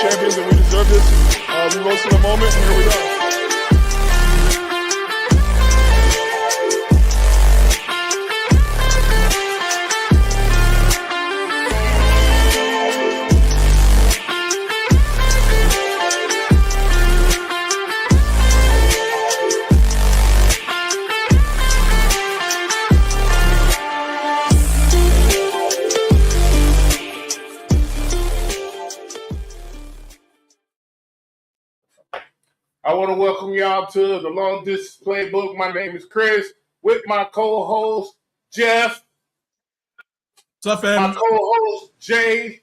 champions and we deserve this. We rose to the moment, and here we are. I want to welcome y'all to the Long Distance Playbook. My name is Chris, with my co-host, Jeff. What's up, fam? My co-host, Jay.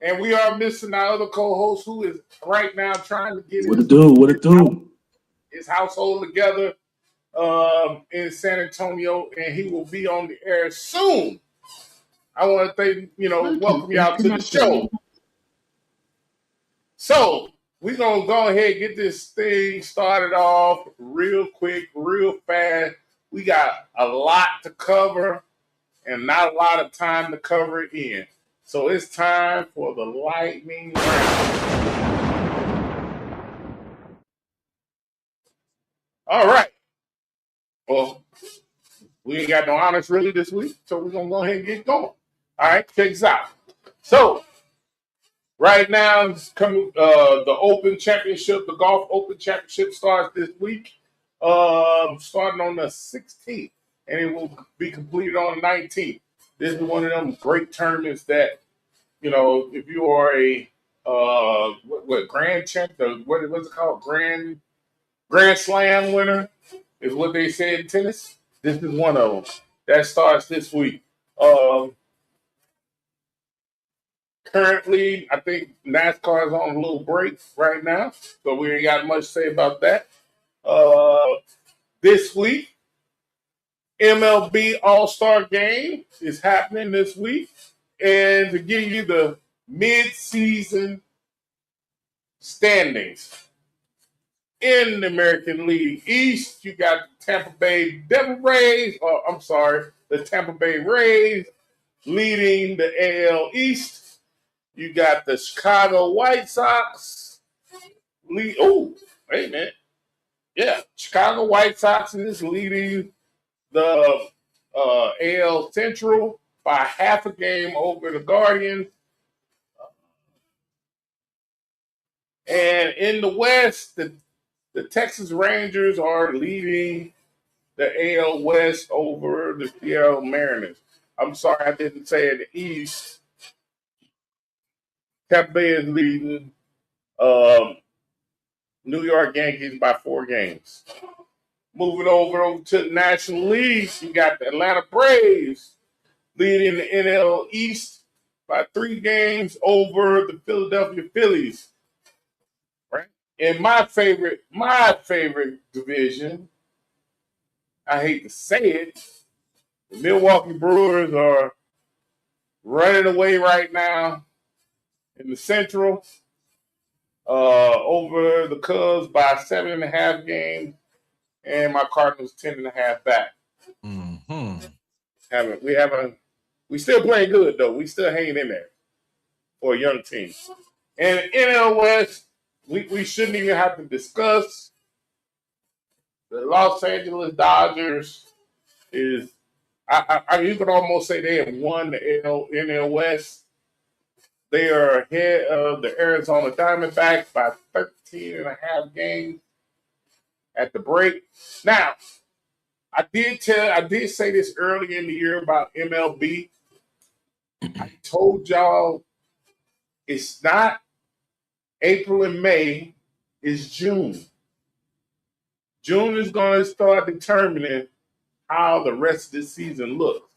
And we are missing our other co-host who is right now trying to get his household together in San Antonio, and he will be on the air soon. I want to welcome y'all to the show. So, we're going to go ahead and get this thing started off real quick, real fast. We got a lot to cover and not a lot of time to cover it in. So it's time for the lightning round. All right. Well, we ain't got no honors really this week, so we're going to go ahead and get going. All right, check this out. So, right now, the Open Championship, the Golf Open Championship starts this week, starting on the 16th, and it will be completed on the 19th. This is one of them great tournaments that, if you are a grand champ, what's it called, Grand Slam winner is what they say in tennis. This is one of them that starts this week. Currently, I think NASCAR is on a little break right now, so we ain't got much to say about that. This week, MLB All-Star Game is happening this week. And to give you the mid-season standings in the American League East, you got the Tampa Bay Rays leading the AL East. You got the Chicago White Sox. Chicago White Sox is leading the AL Central by half a game over the Guardians. And in the West, the Texas Rangers are leading the AL West over the Seattle Mariners. I'm sorry I didn't say in the East. Tampa Bay is leading New York Yankees by 4 games. Moving over to the National League, you got the Atlanta Braves leading the NL East by 3 games over the Philadelphia Phillies. Right? And my favorite division, I hate to say it, the Milwaukee Brewers are running away right now in the Central over the Cubs by 7.5 games, and my Cardinals 10.5 back. Mm-hmm. We still playing good though. We still hanging in there for a young team. And NL West, we shouldn't even have to discuss. The Los Angeles Dodgers is, you could almost say they have won the NL West. They are ahead of the Arizona Diamondbacks by 13.5 games at the break. Now, I did say this early in the year about MLB. I told y'all it's not April and May, it's June. June is going to start determining how the rest of the season looks.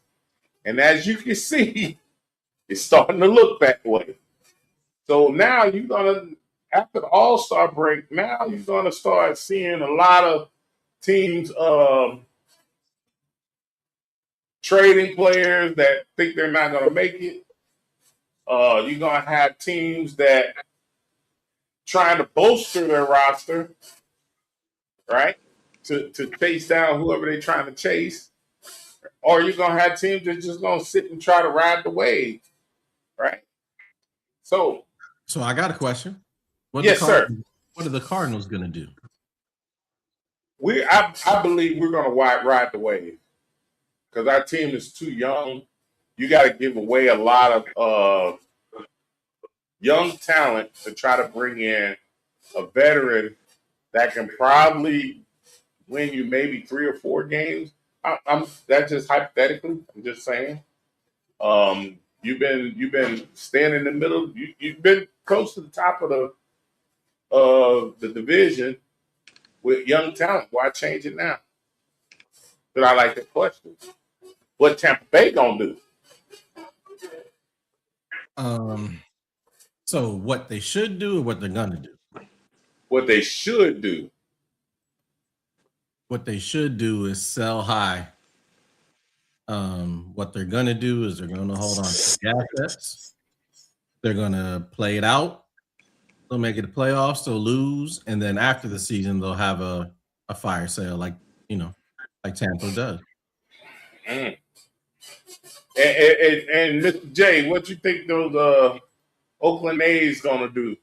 And as you can see, it's starting to look that way. So now after the All-Star break, now you're going to start seeing a lot of teams trading players that think they're not going to make it. You're going to have teams that trying to bolster their roster, right, to chase down whoever they're trying to chase. Or you're going to have teams that just going to sit and try to ride the wave, right? So So I got a question. Yes, sir. What are the Cardinals going to do? I believe we're going to ride the wave because our team is too young. You got to give away a lot of young talent to try to bring in a veteran that can probably win you maybe 3 or 4 games. That's just hypothetically. I'm just saying. You've been staying in the middle. You've been close to the top of the division with young talent. Why change it now? But I like that question. What Tampa Bay gonna do? So what they should do or what they're gonna do? What they should do. What they should do is sell high. What they're gonna do is they're gonna hold on to the assets. They're gonna play it out. They'll make it to playoffs. They'll lose, and then after the season, they'll have a fire sale, like Tampa does. And Mr. J, what you think those Oakland A's gonna do?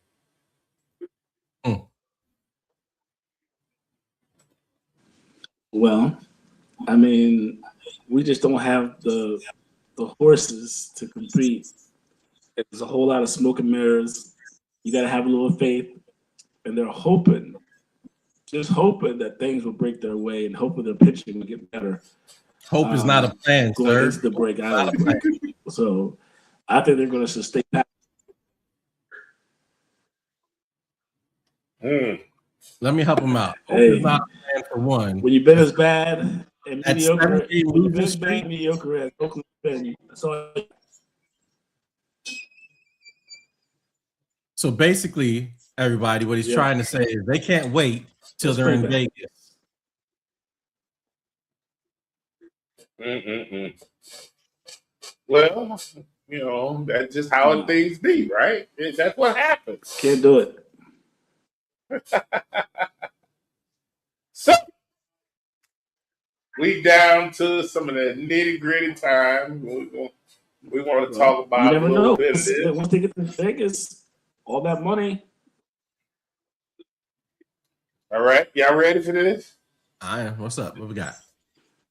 Well, I mean, we just don't have the horses to compete. There's a whole lot of smoke and mirrors. You got to have a little faith, and they're just hoping that things will break their way, and hoping their pitching will get better. Hope is not a plan, sir. Into the break out. So, I think they're going to sustain that. Let me help them out. Hope Hey, is not a plan for one. when you've been as bad and mediocre, mediocre as Oakland been, that's all. So basically, everybody, what he's trying to say is they can't wait till they're in Vegas. Well, that's just how things be, right? That's what happens. Can't do it. So we down to some of the nitty gritty time. We want to talk about a little bit of this. Once they get to Vegas, all that money. All right, y'all ready for this? I am. What's up? What we got?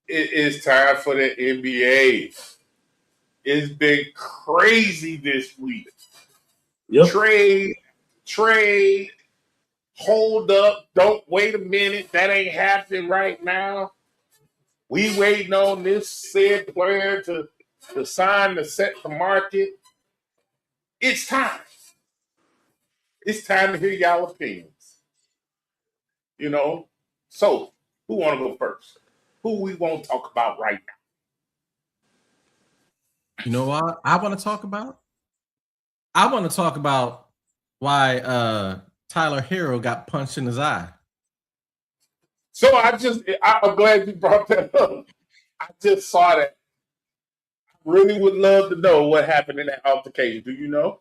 It is time for the NBA. It's been crazy this week. Yep. Trade. Hold up. Don't wait a minute. That ain't happening right now. We waiting on this said player to sign to set the market. It's time. It's time to hear y'all opinions. So who want to go first? Who we want to talk about right now? You know what I want to talk about? I want to talk about why Tyler Hero got punched in his eye. So I'm glad you brought that up. I just saw that. I really would love to know what happened in that altercation. Do you know?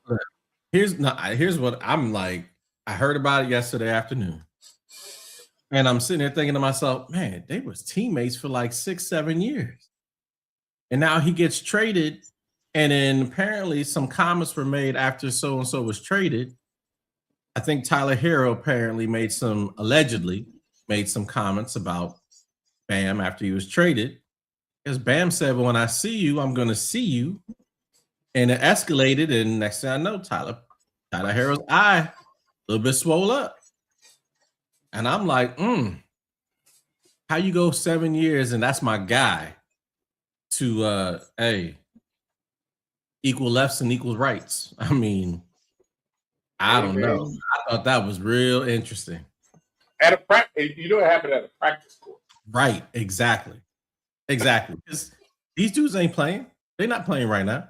Here's what I'm like. I heard about it yesterday afternoon. And I'm sitting there thinking to myself, man, they was teammates for like 6-7 years. And now he gets traded. And then apparently some comments were made after so-and-so was traded. I think Tyler Hero apparently allegedly made some comments about Bam after he was traded. Because Bam said, well, when I see you, I'm going to see you. And it escalated. And next thing I know, Tyler Hero's eye a little bit swole up. And I'm like, how you go 7 years and that's my guy to, equal lefts and equal rights. I mean, I don't know. I thought that was real interesting. At a practice, what happened at a practice court. Right, exactly. Because these dudes ain't playing. They're not playing right now.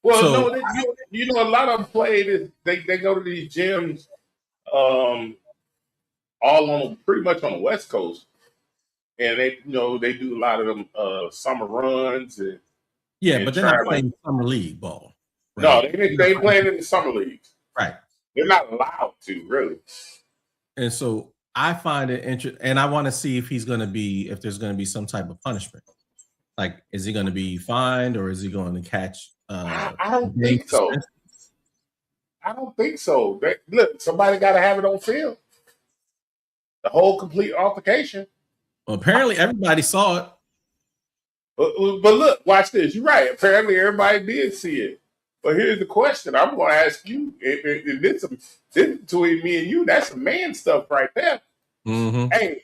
Well, no, a lot of them play. They go to these gyms, all pretty much on the West Coast, and they do a lot of them summer runs and but they're not playing summer league ball. Right? No, they ain't playing in the summer leagues. Right. They're not allowed to, really. And so I find it interesting, and I want to see if there's going to be some type of punishment. Like, is he going to be fined or is he going to catch? I don't think so. I don't think so. Look, somebody got to have it on film. The whole complete altercation. Well, apparently everybody saw it. But look, watch this. You're right. Apparently everybody did see it. But here's the question I'm going to ask you. This between me and you, that's some man stuff right there. Mm-hmm. Hey,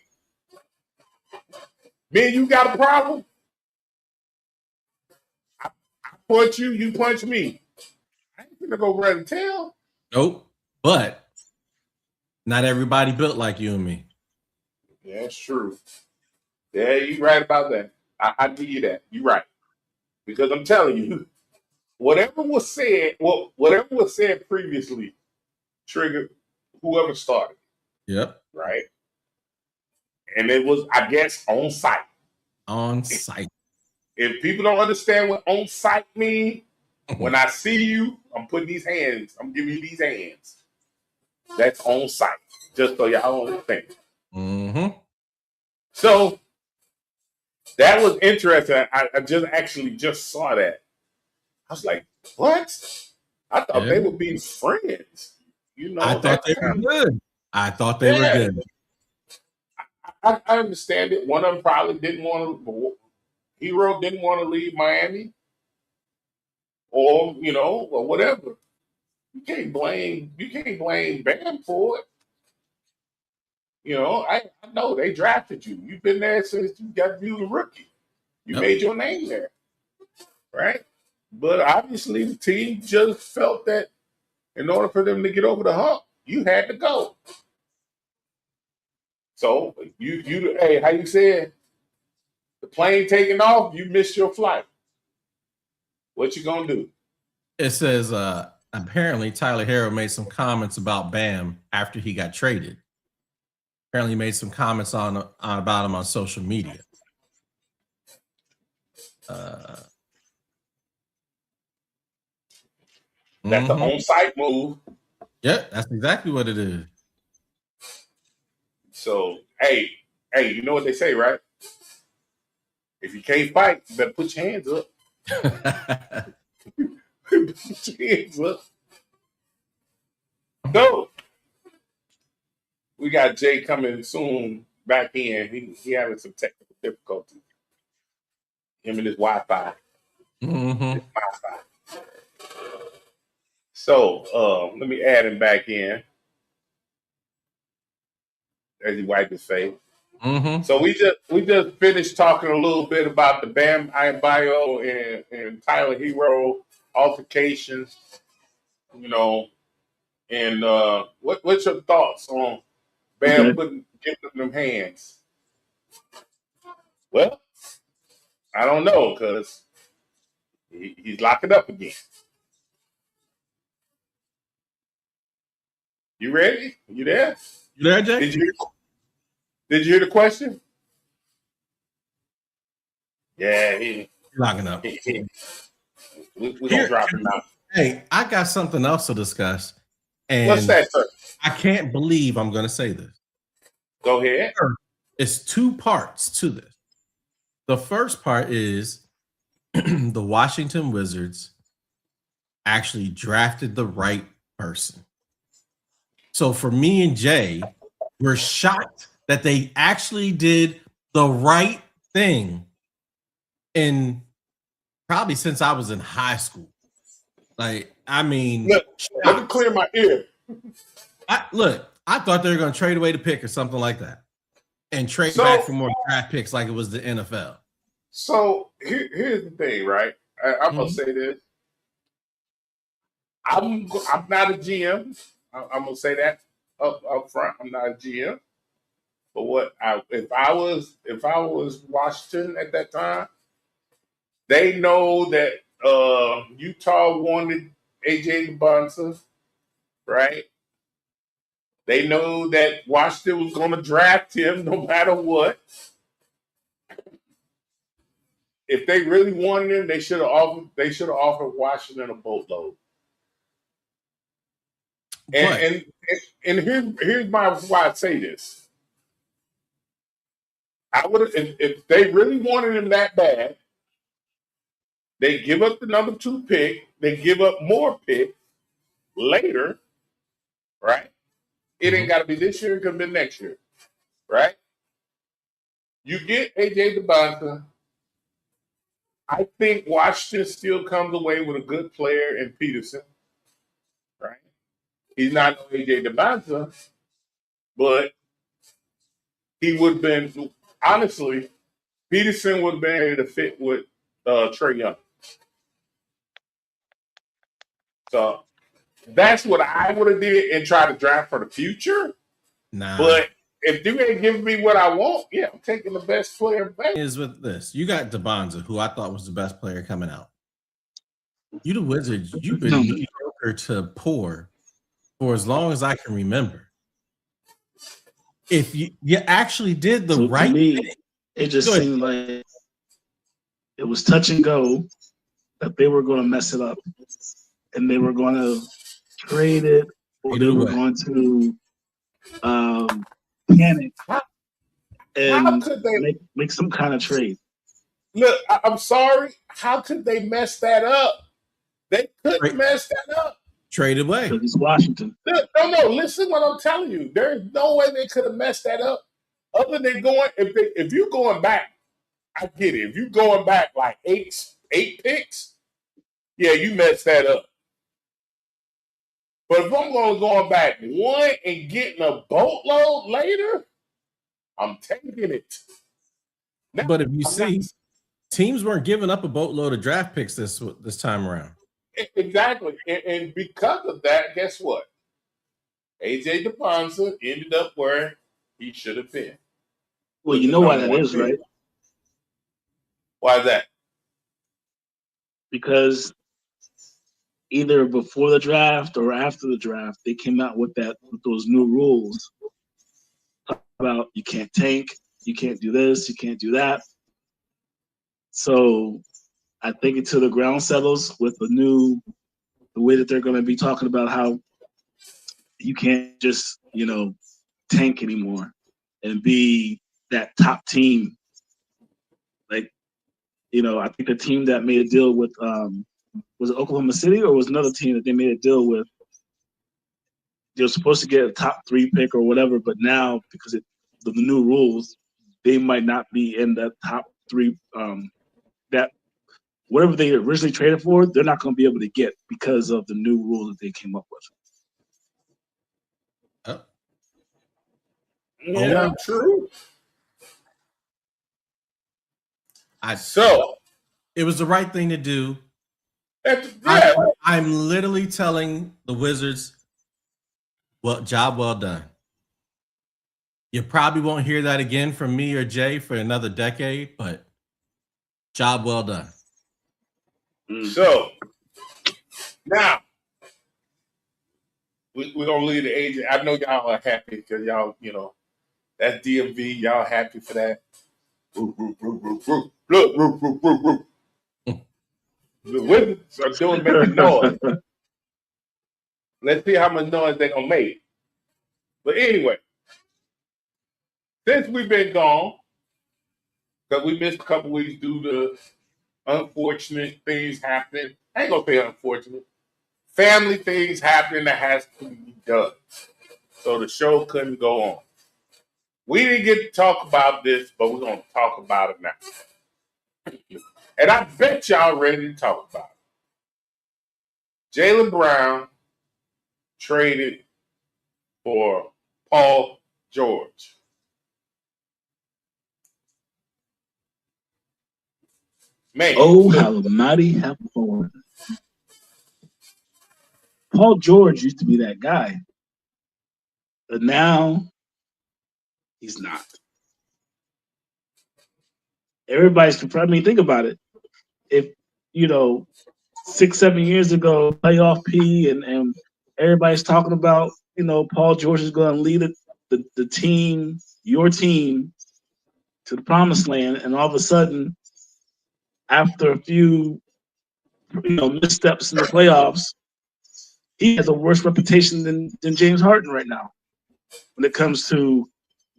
me and you got a problem? I punch you, you punch me. I ain't gonna go run and tell. Nope. But not everybody built like you and me. Yeah, that's true. Yeah, you're right about that. I give you that. You're right. Because I'm telling you, whatever was said previously triggered whoever started, Yep. right? And it was, I guess, on site. On site. If people don't understand what on site means, when I see you, I'm putting these hands, I'm giving you these hands. That's on site. Just so y'all understand. Mm-hmm. So that was interesting. I just saw that. I was like, what? I thought they would be friends. You know, I thought they were good. I thought they were good. I understand it. One of them probably didn't want to. Hero didn't want to leave Miami, or or whatever. You can't blame Bam for it. I know they drafted you. You've been there since you got you a rookie. You made your name there, right? But obviously, the team just felt that in order for them to get over the hump, you had to go. So hey, how you said the plane taking off, you missed your flight. What you gonna do? It says apparently Tyler Hero made some comments about Bam after he got traded. Apparently made some comments on about him on social media. That's the on-site move. Yeah, that's exactly what it is. So, hey, you know what they say, right? If you can't fight, you better put your hands up. Put your hands up. So, we got Jay coming soon back in. He having some technical difficulties. Him and his Wi-Fi. Mm-hmm. So, let me add him back in as he wiped his face. Mm-hmm. So we just finished talking a little bit about the Bam Adebayo and Tyler Hero altercations, and what's your thoughts on Bam giving them hands? Well, I don't know because he's locking up again. You ready? You there? You there, Jay? Did you hear the question? Yeah, he's locking up. We're gonna drop him out. Hey, I got something else to discuss. And what's that, sir? I can't believe I'm going to say this. Go ahead. It's two parts to this. The first part is the Washington Wizards actually drafted the right person. So for me and Jay, we're shocked that they actually did the right thing in probably since I was in high school. Like, I mean, let me clear my ear. I thought they were going to trade away the pick or something like that and trade back for more draft picks like it was the NFL. So here's the thing, right? I'm going to say this. I'm not a GM. I'm going to say that up front. I'm not a GM. But if I was Washington at that time, they know that Utah wanted AJ Bonsa, right? They know that Washington was going to draft him no matter what. If they really wanted him, they should have offered Washington a boatload. And here's why I say this. I would if they really wanted him that bad, they give up the number 2 pick, they give up more pick, later, right? It ain't got to be this year. It could be next year, right? You get AJ DeBonta. I think Washington still comes away with a good player in Peterson, right? He's not no AJ DeBonta, but he would have been, honestly, Peterson would have been able to fit with Trey Young. So that's what I would have did and try to draft for the future. Nah. But if you ain't giving me what I want, yeah, I'm taking the best player available. Is with this. You got DeBonza, who I thought was the best player coming out. You the Wizards, you've been mediocre to poor for as long as I can remember. If you actually did the right thing, thing, it just seemed like it was touch and go that they were going to mess it up, and they were going to trade it, or they were going to panic and could they make some kind of trade. Look, I'm sorry. How could they mess that up? They couldn't mess that up. Trade away. Because it's Washington. No. Listen, what I'm telling you. There's no way they could have messed that up. Other than going, if you're going back, I get it. If you're going back like eight picks, yeah, you messed that up. But if I'm going back one and getting a boatload later, I'm taking it. Now, but if you see, teams weren't giving up a boatload of draft picks this time around. Exactly. And because of that, guess what? AJ DeBonza ended up where he should have been. Well, you know why that is, right? Why is that? Because either before the draft or after the draft, they came out with those new rules about you can't tank, you can't do this, you can't do that. So I think until the ground settles with the way that they're going to be talking about how you can't just, tank anymore and be that top team. Like, I think the team that made a deal with, was it Oklahoma City or was another team that they made a deal with? They were supposed to get a top 3 pick or whatever, but now because of the new rules, they might not be in that top 3. That whatever they originally traded for, they're not going to be able to get because of the new rule that they came up with. Yeah, true. It was the right thing to do. I'm literally telling the Wizards, well, job well done. You probably won't hear that again from me or Jay for another decade, but job well done. So now we're gonna leave the agent. I know y'all are happy because y'all, that's DMV. Y'all happy for that? The Wizards are making noise. Let's see how much noise they're gonna make. But anyway, since we've been gone, because we missed a couple weeks due to unfortunate things happening. I ain't gonna say unfortunate. Family things happening that has to be done. So the show couldn't go on. We didn't get to talk about this, but we're gonna talk about it now. And I bet y'all ready to talk about it. Jaylen Brown traded for Paul George. Man, oh, how the mighty have fallen. Paul George used to be that guy, but now he's not. Everybody's confronting me. Think about it. If 6-7 years ago, playoff P, and everybody's talking about Paul George is going to lead the team, your team, to the promised land, and all of a sudden, after a few missteps in the playoffs, he has a worse reputation than James Harden right now when it comes to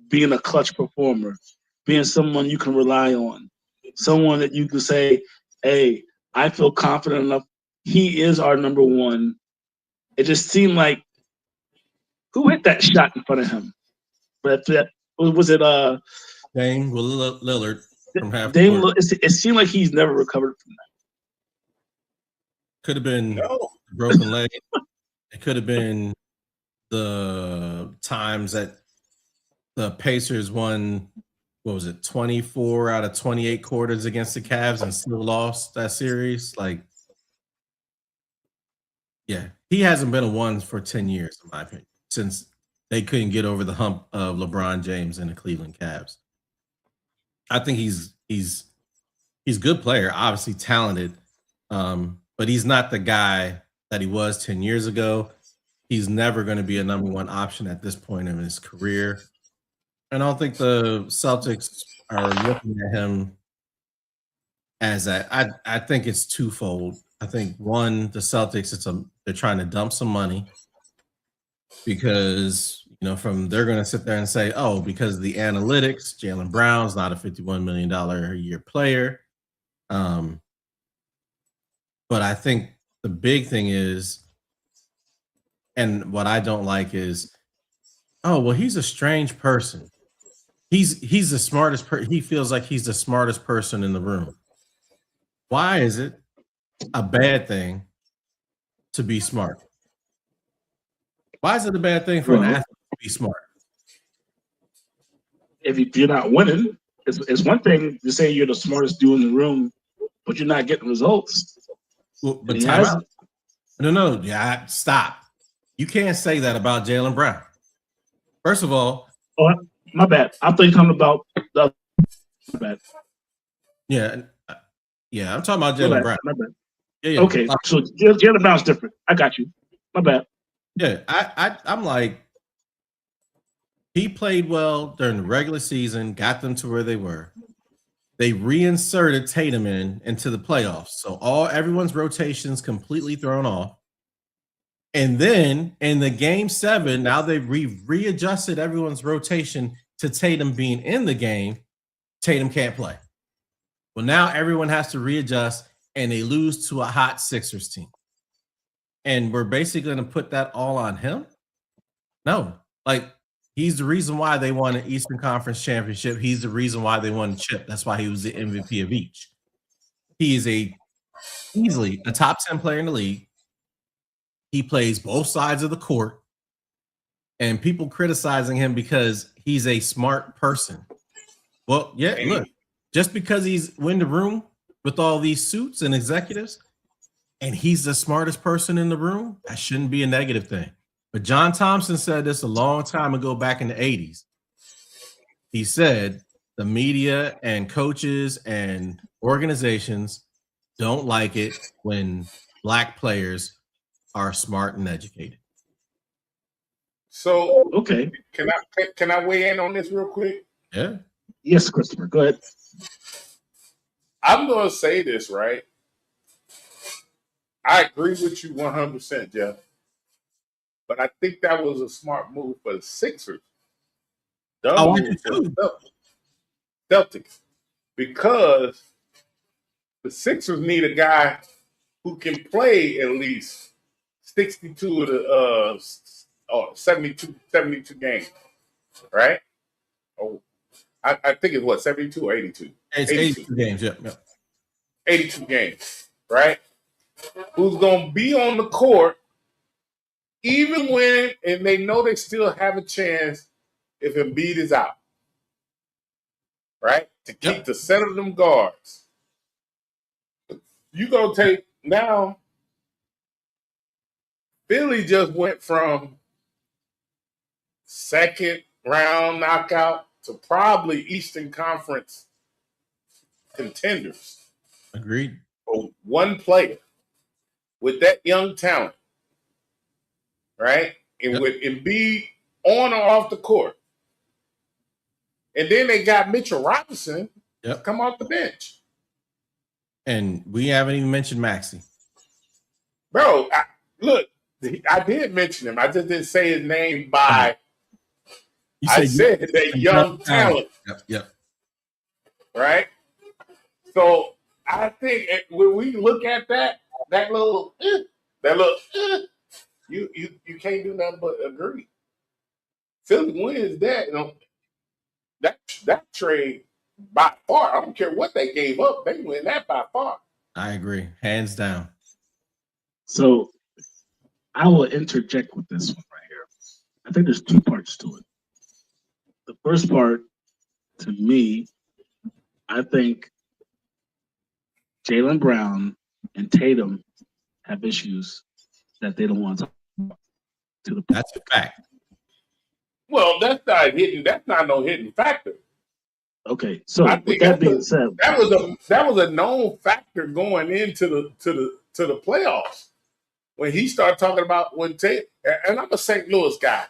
being a clutch performer, being someone you can rely on, someone that you can say, hey, I feel confident enough. He is our number one, it just seemed like who hit that shot in front of him? But was it Dame Lillard from half Dame? court. It seemed like he's never recovered from that. Could have been No. broken leg. It could have been the times that the Pacers won, what was it, 24 out of 28 quarters against the Cavs and still lost that series. Like, yeah, he hasn't been a one for 10 years, in my opinion, since they couldn't get over the hump of LeBron James and the Cleveland Cavs. I think he's a good player, obviously talented, but he's not the guy that he was 10 years ago. He's never going to be a number one option at this point in his career. And I don't think the Celtics are looking at him as that. I think it's twofold. I think one, the Celtics, they're trying to dump some money because they're going to sit there and say, oh, because of the analytics, Jaylen Brown's not a $51 million a year player. But I think the big thing is, and what I don't like is, oh, well, he's a strange person. He's the smartest he feels like he's the smartest person in the room. Why is it a bad thing to be smart? Why is it a bad thing for an athlete to be smart? If you're not winning, it's one thing to say you're the smartest dude in the room, but you're not getting results. Well, but time out. No, yeah, stop. You can't say that about Jaylen Brown. First of all, my bad. I thought you were talking about the bad. Yeah, I'm talking about Jaylen Brown. My bad. Yeah. Okay, so Jaylen Brown's different. I got you. My bad. Yeah, I'm like, he played well during the regular season, got them to where they were. They reinserted Tatum into the playoffs, so everyone's rotations completely thrown off. And then in the game 7, now they've readjusted everyone's rotation to Tatum being in the game. Tatum can't play. Well, now everyone has to readjust, and they lose to a hot Sixers team. And we're basically going to put that all on him? No. Like, he's the reason why they won an Eastern Conference championship. He's the reason why they won the chip. That's why he was the MVP of each. He is easily a top 10 player in the league. He plays both sides of the court. And people criticizing him because he's a smart person. Well, yeah, look, just because he's in the room with all these suits and executives, and he's the smartest person in the room, that shouldn't be a negative thing. But John Thompson said this a long time ago back in the 80s. He said the media and coaches and organizations don't like it when black players are smart and educated. So, okay. Can I weigh in on this real quick? Yeah. Yes, Christopher, go ahead. I'm going to say this, right? I agree with you 100%, Jeff. But I think that was a smart move for the Sixers. Celtics. Because the Sixers need a guy who can play at least 62 of the 72 games, right? Oh, I think it's what, 72 or 82? It's 82 games, yeah. 82 games, right? Who's going to be on the court even when, and they know they still have a chance if Embiid is out, right? To keep the set of them guards. You go take now. Philly just went from second round knockout to probably Eastern Conference contenders. Agreed. For one player with that young talent, right? And with Embiid on or off the court. And then they got Mitchell Robinson come off the bench. And we haven't even mentioned Maxey. Bro, I did mention him. I just didn't say his name by. I said that young talent. Yep. Right? So I think when we look at that little, You can't do nothing but agree. Philly wins that. That trade by far. I don't care what they gave up. They win that by far. I agree, hands down. So I will interject with this one right here. I think there's two parts to it. The first part, to me, I think Jaylen Brown and Tatum have issues that they don't want to talk to the. That's a fact. Well, that's not hidden. That's not no hidden factor. Okay, so I with think that being said, that was a known factor going into the playoffs when he started talking about when Tatum. And I'm a St. Louis guy.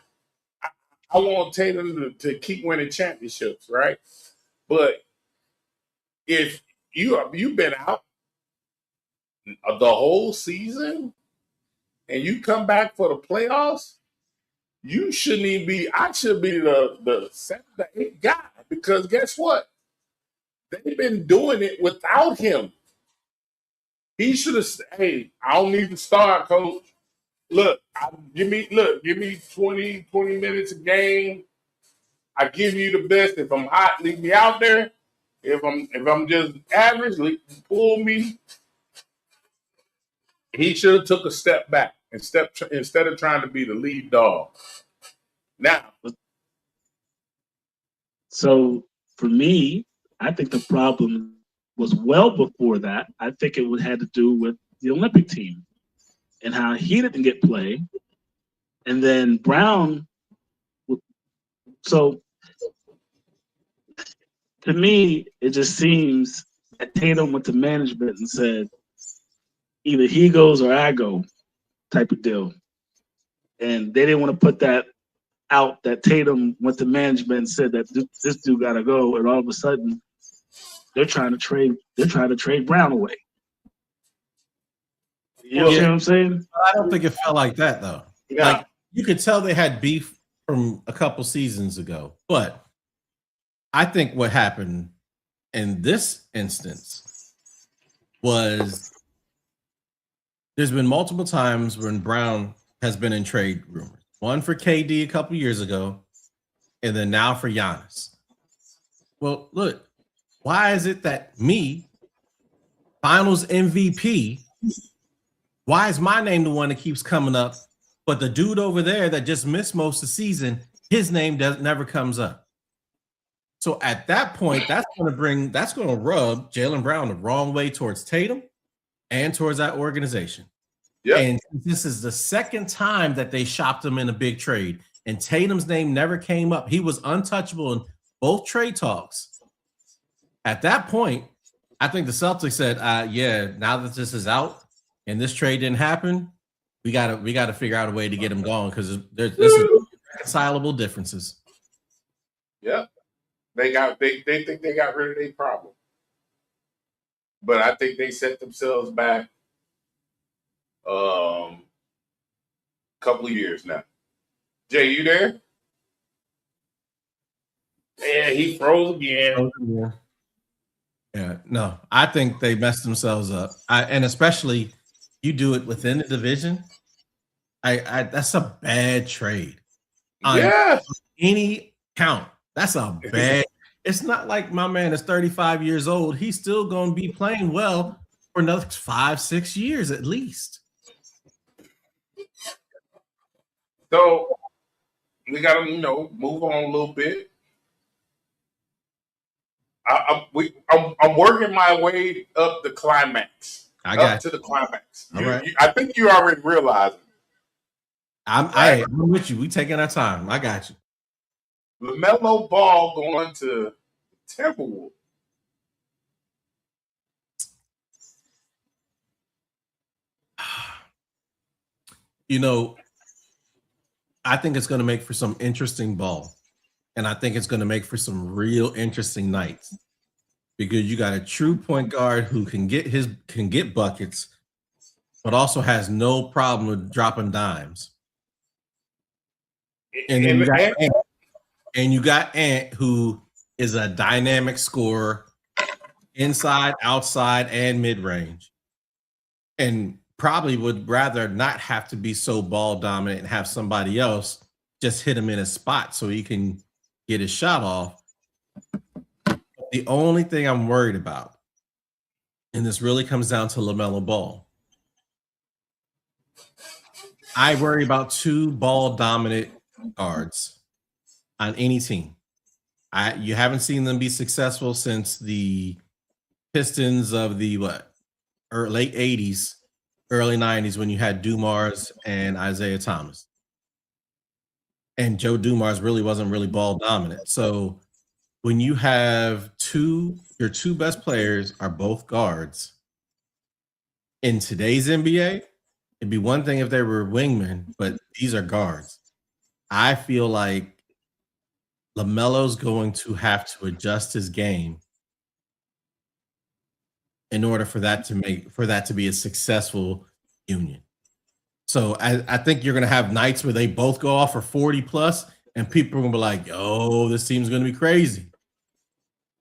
I want Tatum to keep winning championships, right? But if you've been out the whole season and you come back for the playoffs, you shouldn't even be. I should be the 7th to 8th guy because guess what? They've been doing it without him. He should have said, "Hey, I don't need to start, coach. Look, give me 20 minutes a game. I give you the best. If I'm hot, leave me out there. If I'm just average, pull me." He should have took a step back instead of trying to be the lead dog. Now, so for me, I think the problem was well before that. I think it would had to do with the Olympic team and how he didn't get play, and then Brown. So to me, it just seems that Tatum went to management and said, either he goes or I go, type of deal, and they didn't want to put that out that Tatum went to management and said that this dude got to go, and all of a sudden they're trying to trade Brown away. You know what I'm saying? I don't think it felt like that though. yeah. Like you could tell they had beef from a couple seasons ago, but I think what happened in this instance was there's been multiple times when Brown has been in trade rumors. One for KD a couple years ago, and then now for Giannis. Well, look, why is it that me, Finals MVP, why is my name the one that keeps coming up, but the dude over there that just missed most of the season, his name never comes up? So at that point, that's going to rub Jaylen Brown the wrong way towards Tatum and towards that organization. Yep. And this is the second time that they shopped him in a big trade, and Tatum's name never came up. He was untouchable in both trade talks. At that point, I think the Celtics said, "Yeah, now that this is out and this trade didn't happen, we gotta figure out a way to get him gone because this is irreconcilable differences." Yeah, they think they got rid of their problem, but I think they set themselves back couple of years now. Jay, you there? Yeah, he froze again. Yeah, no, I think they messed themselves up. And especially you do it within the division. That's a bad trade. Yeah. Any count. That's a bad. It's not like my man is 35 years old. He's still going to be playing well for another 5-6 years at least. So we got to, move on a little bit. I'm working my way up the climax. To the climax. I think you already realize it. I'm with you. We taking our time. I got you. LaMelo Ball going to Timberwolves. I think it's going to make for some interesting ball. And I think it's going to make for some real interesting nights because you got a true point guard who can get buckets, but also has no problem with dropping dimes. And you got Ant, who is a dynamic scorer inside, outside, and mid-range. And probably would rather not have to be so ball dominant and have somebody else just hit him in a spot so he can get his shot off. The only thing I'm worried about, and this really comes down to LaMelo Ball, I worry about two ball dominant guards on any team. You haven't seen them be successful since the Pistons of the late 80s, early 90s when you had Dumars and Isaiah Thomas. And Joe Dumars really wasn't really ball dominant. So when you have your two best players are both guards in today's NBA, it'd be one thing if they were wingmen, but these are guards. I feel like LaMelo's going to have to adjust his game in order for that to be a successful union. So I think you're going to have nights where they both go off for 40 plus, and people are going to be like, "Yo, this team's going to be crazy."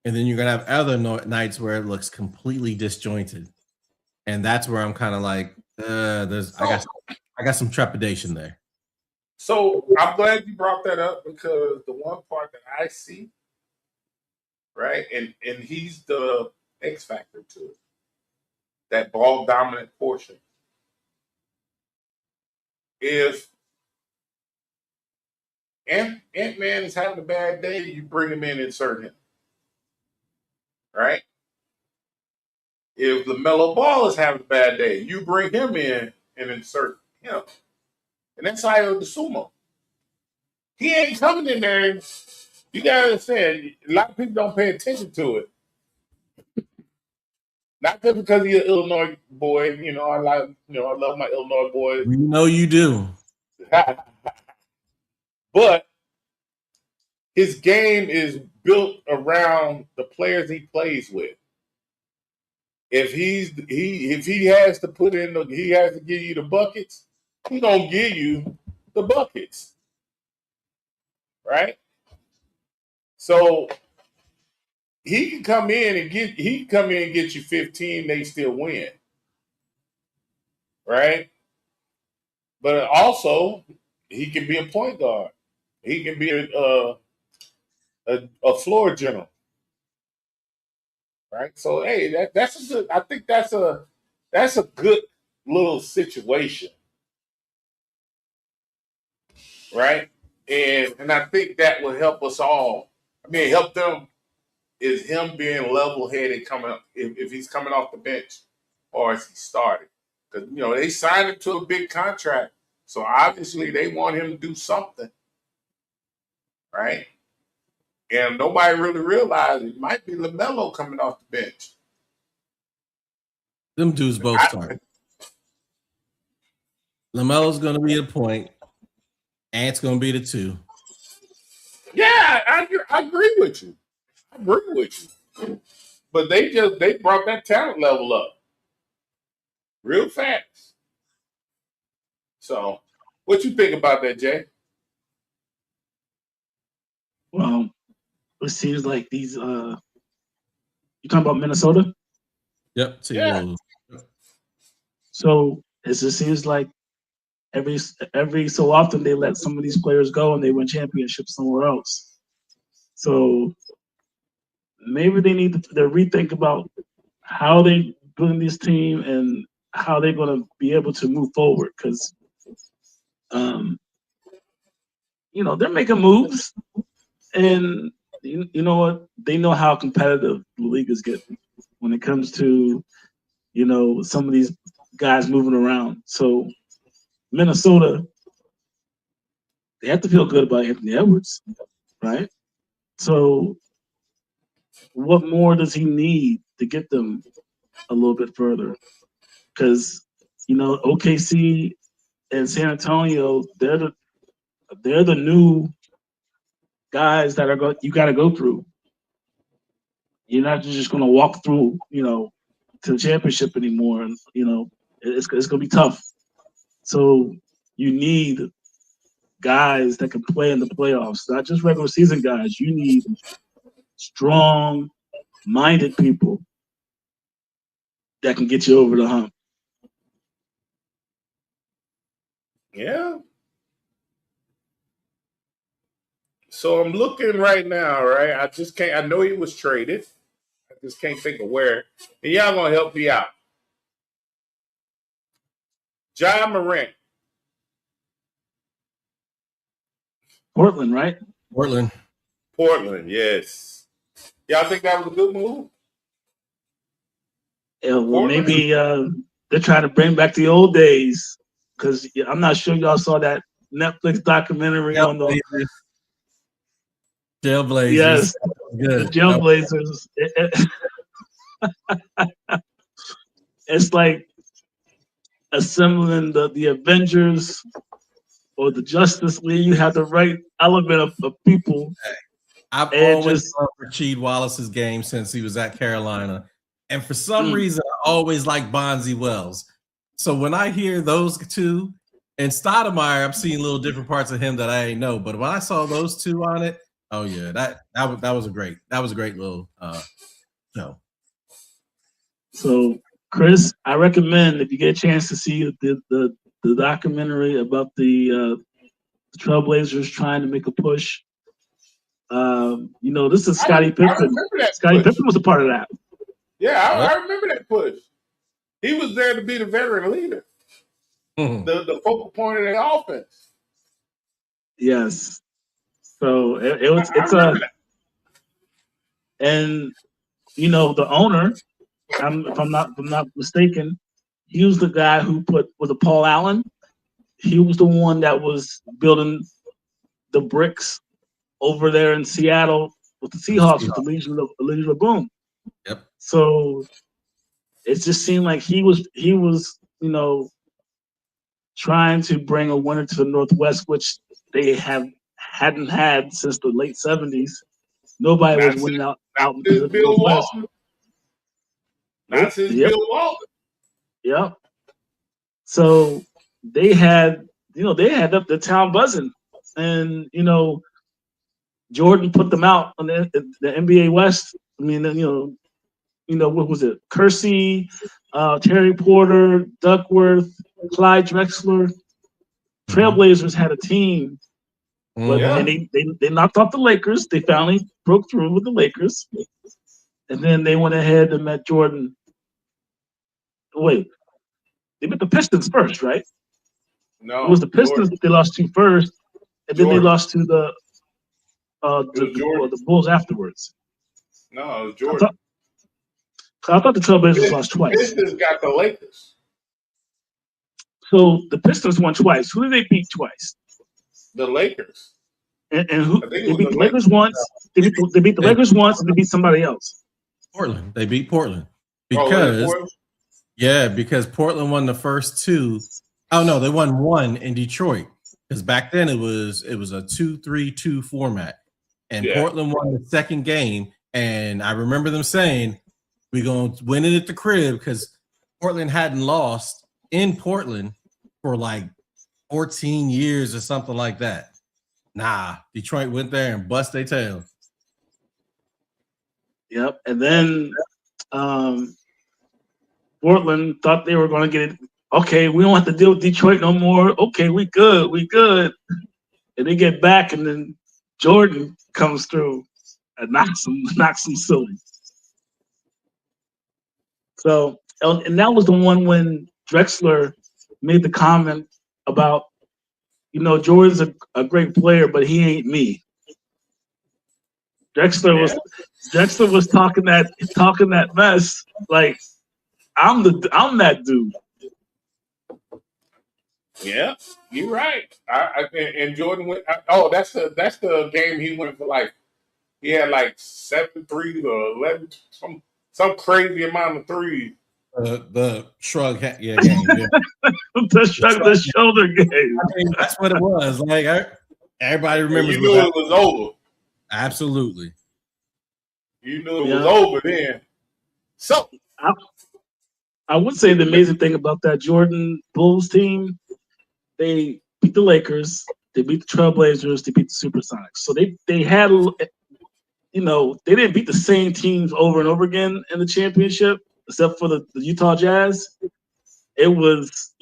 And then you're going to have other nights where it looks completely disjointed, and that's where I'm kind of like, I got some trepidation there. So I'm glad you brought that up, because the one part that I see, right, and he's the X factor to it, that ball dominant portion. If Ant-Man is having a bad day, you bring him in and insert him, right? If LaMelo Ball is having a bad day, you bring him in and insert him. And that's how the sumo. He ain't coming in there. You gotta understand, a lot of people don't pay attention to it. Not just because he's an Illinois boy, I love my Illinois boys. You know you do. But his game is built around the players he plays with. If he has to he has to give you the buckets, he's gonna give you the buckets. Right? So he can come in and get you 15, they still win. Right? But also he can be a point guard. He can be a floor general. Right? So hey, that's a good, I think that's a good little situation. Right? And I think that will help us all. I mean, help them is him being level headed coming up if he's coming off the bench or if he started. Because they signed him to a big contract. So obviously they want him to do something. Right? And nobody really realized it might be LaMelo coming off the bench. Them dudes both start. LaMelo's going to be a point. Ant's going to be the 2. Yeah, I agree with you. But they brought that talent level up real fast. So, what you think about that, Jay? Well, it seems like these. You talking about Minnesota? Yep. Yeah. So it just seems like every so often they let some of these players go and they win championships somewhere else. So maybe they need to rethink about how they building this team and how they're going to be able to move forward, because they're making moves, and you know what, they know how competitive the league is getting when it comes to some of these guys moving around. So Minnesota, they have to feel good about Anthony Edwards, right? So what more does he need to get them a little bit further? Because OKC and San Antonio, they're the new guys that you got to go through. You're not just going to walk through, to the championship anymore, and it's going to be tough. So you need guys that can play in the playoffs, not just regular season guys. You need strong-minded people that can get you over the hump. Yeah. So I'm looking right now, right? I just can't. I know he was traded. I just can't think of where. And y'all gonna help me out. Ja Morant. Portland, right? Portland. Portland, yes. Y'all think that was a good move? Yeah, well, Portland? maybe they're trying to bring back the old days because I'm not sure y'all saw that Netflix documentary on the Jailblazers. yes, the Good. Jailblazers. It's like assembling the Avengers or the Justice League. You have the right element of people, I've and always just loved Rasheed Wallace's game since he was at Carolina. And for some mm, reason, I always like Bonzi Wells. So when I hear those two, and Stoudemire, I'm seeing little different parts of him that I ain't know. But when I saw those two on it, oh yeah, that was a great little show. so Chris, I recommend if you get a chance to see the documentary about the Trailblazers trying to make a push. This is Scottie I Pippen. remember that Scottie push. Pippen was a part of that. Yeah, Yep. I remember that push. He was there to be the veteran leader, the focal point of the offense. Yes. So I remember that. and the owner, if I'm not mistaken, he was the guy who was it Paul Allen? He was the one that was building the bricks over there in Seattle with the Seahawks with the Legion of Boom. Yep. So it just seemed like he was trying to bring a winner to the Northwest, which they hadn't had since the late '70s. Nobody was Not since, winning out not in the since Pacific Bill Northwest. Walton. Not Nope. since Yep. Bill Walton. Yep. So they had the town buzzing, and Jordan put them out on the NBA West. I mean, what was it? Kersey, Terry Porter, Duckworth, Clyde Drexler. Trailblazers had a team, but Yeah. and they knocked off the Lakers. They finally broke through with the Lakers, and then they went ahead and met Jordan. Wait, they met the Pistons first, right? It was No, the Pistons Jordan. they lost to first, and then they Jordan. lost to the It was Jordan. the Bulls afterwards. No, it was I Jordan. thought I thought the Trailblazers lost twice. Pistons got the Lakers. So the Pistons won twice. Who did they beat twice? The Lakers. And who I think it they was beat the the Lakers. Lakers once. They beat the Lakers once, and they beat somebody else. Portland. They beat Portland Oh, because Portland won the first two. Oh no, they won one in Detroit because back then it was a 2-3-2 format, and Portland won the second game. And I remember them saying, "We're gonna win it at the crib," because Portland hadn't lost in Portland for like 14 years or something like that. Nah, Detroit went there and bust their tail. Yep. And then Portland thought they were going to get it. Okay, we don't have to deal with Detroit no more. Okay, we good. And they get back, and then Jordan comes through and knocks them silly. So, and that was the one when Drexler made the comment about, Jordan's a great player, but he ain't me. Drexler was talking that mess like I'm that dude. Yeah, you're right. And Jordan went. That's the game he went for. Like he had like 7 threes or 11, some crazy amount of threes. The shrug, game. Yeah. the shoulder game. I mean, that's what it was. Like everybody remembers. You knew it was over. Absolutely. You knew it was over then. So I would say the amazing thing about that Jordan Bulls team, they beat the Lakers, they beat the Trailblazers, they beat the Supersonics. So they had, they didn't beat the same teams over and over again in the championship, except for the Utah Jazz. It was,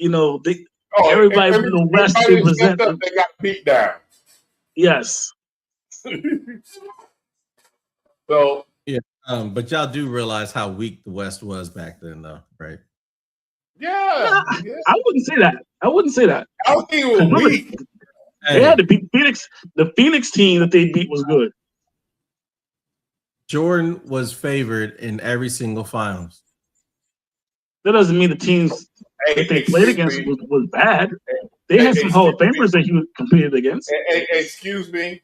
Oh, everybody from the West they everybody stepped present. up, they got beat down. Yes. So Yeah. But y'all do realize how weak the West was back then, though, right? yeah, I wouldn't say that. I wouldn't say that. I don't think it was Remember, weak. they had to beat Phoenix. The Phoenix team that they beat was good. Jordan was favored in every single finals. That doesn't mean the teams that they played against was bad. They had some Hall of Famers that he competed against. Excuse me.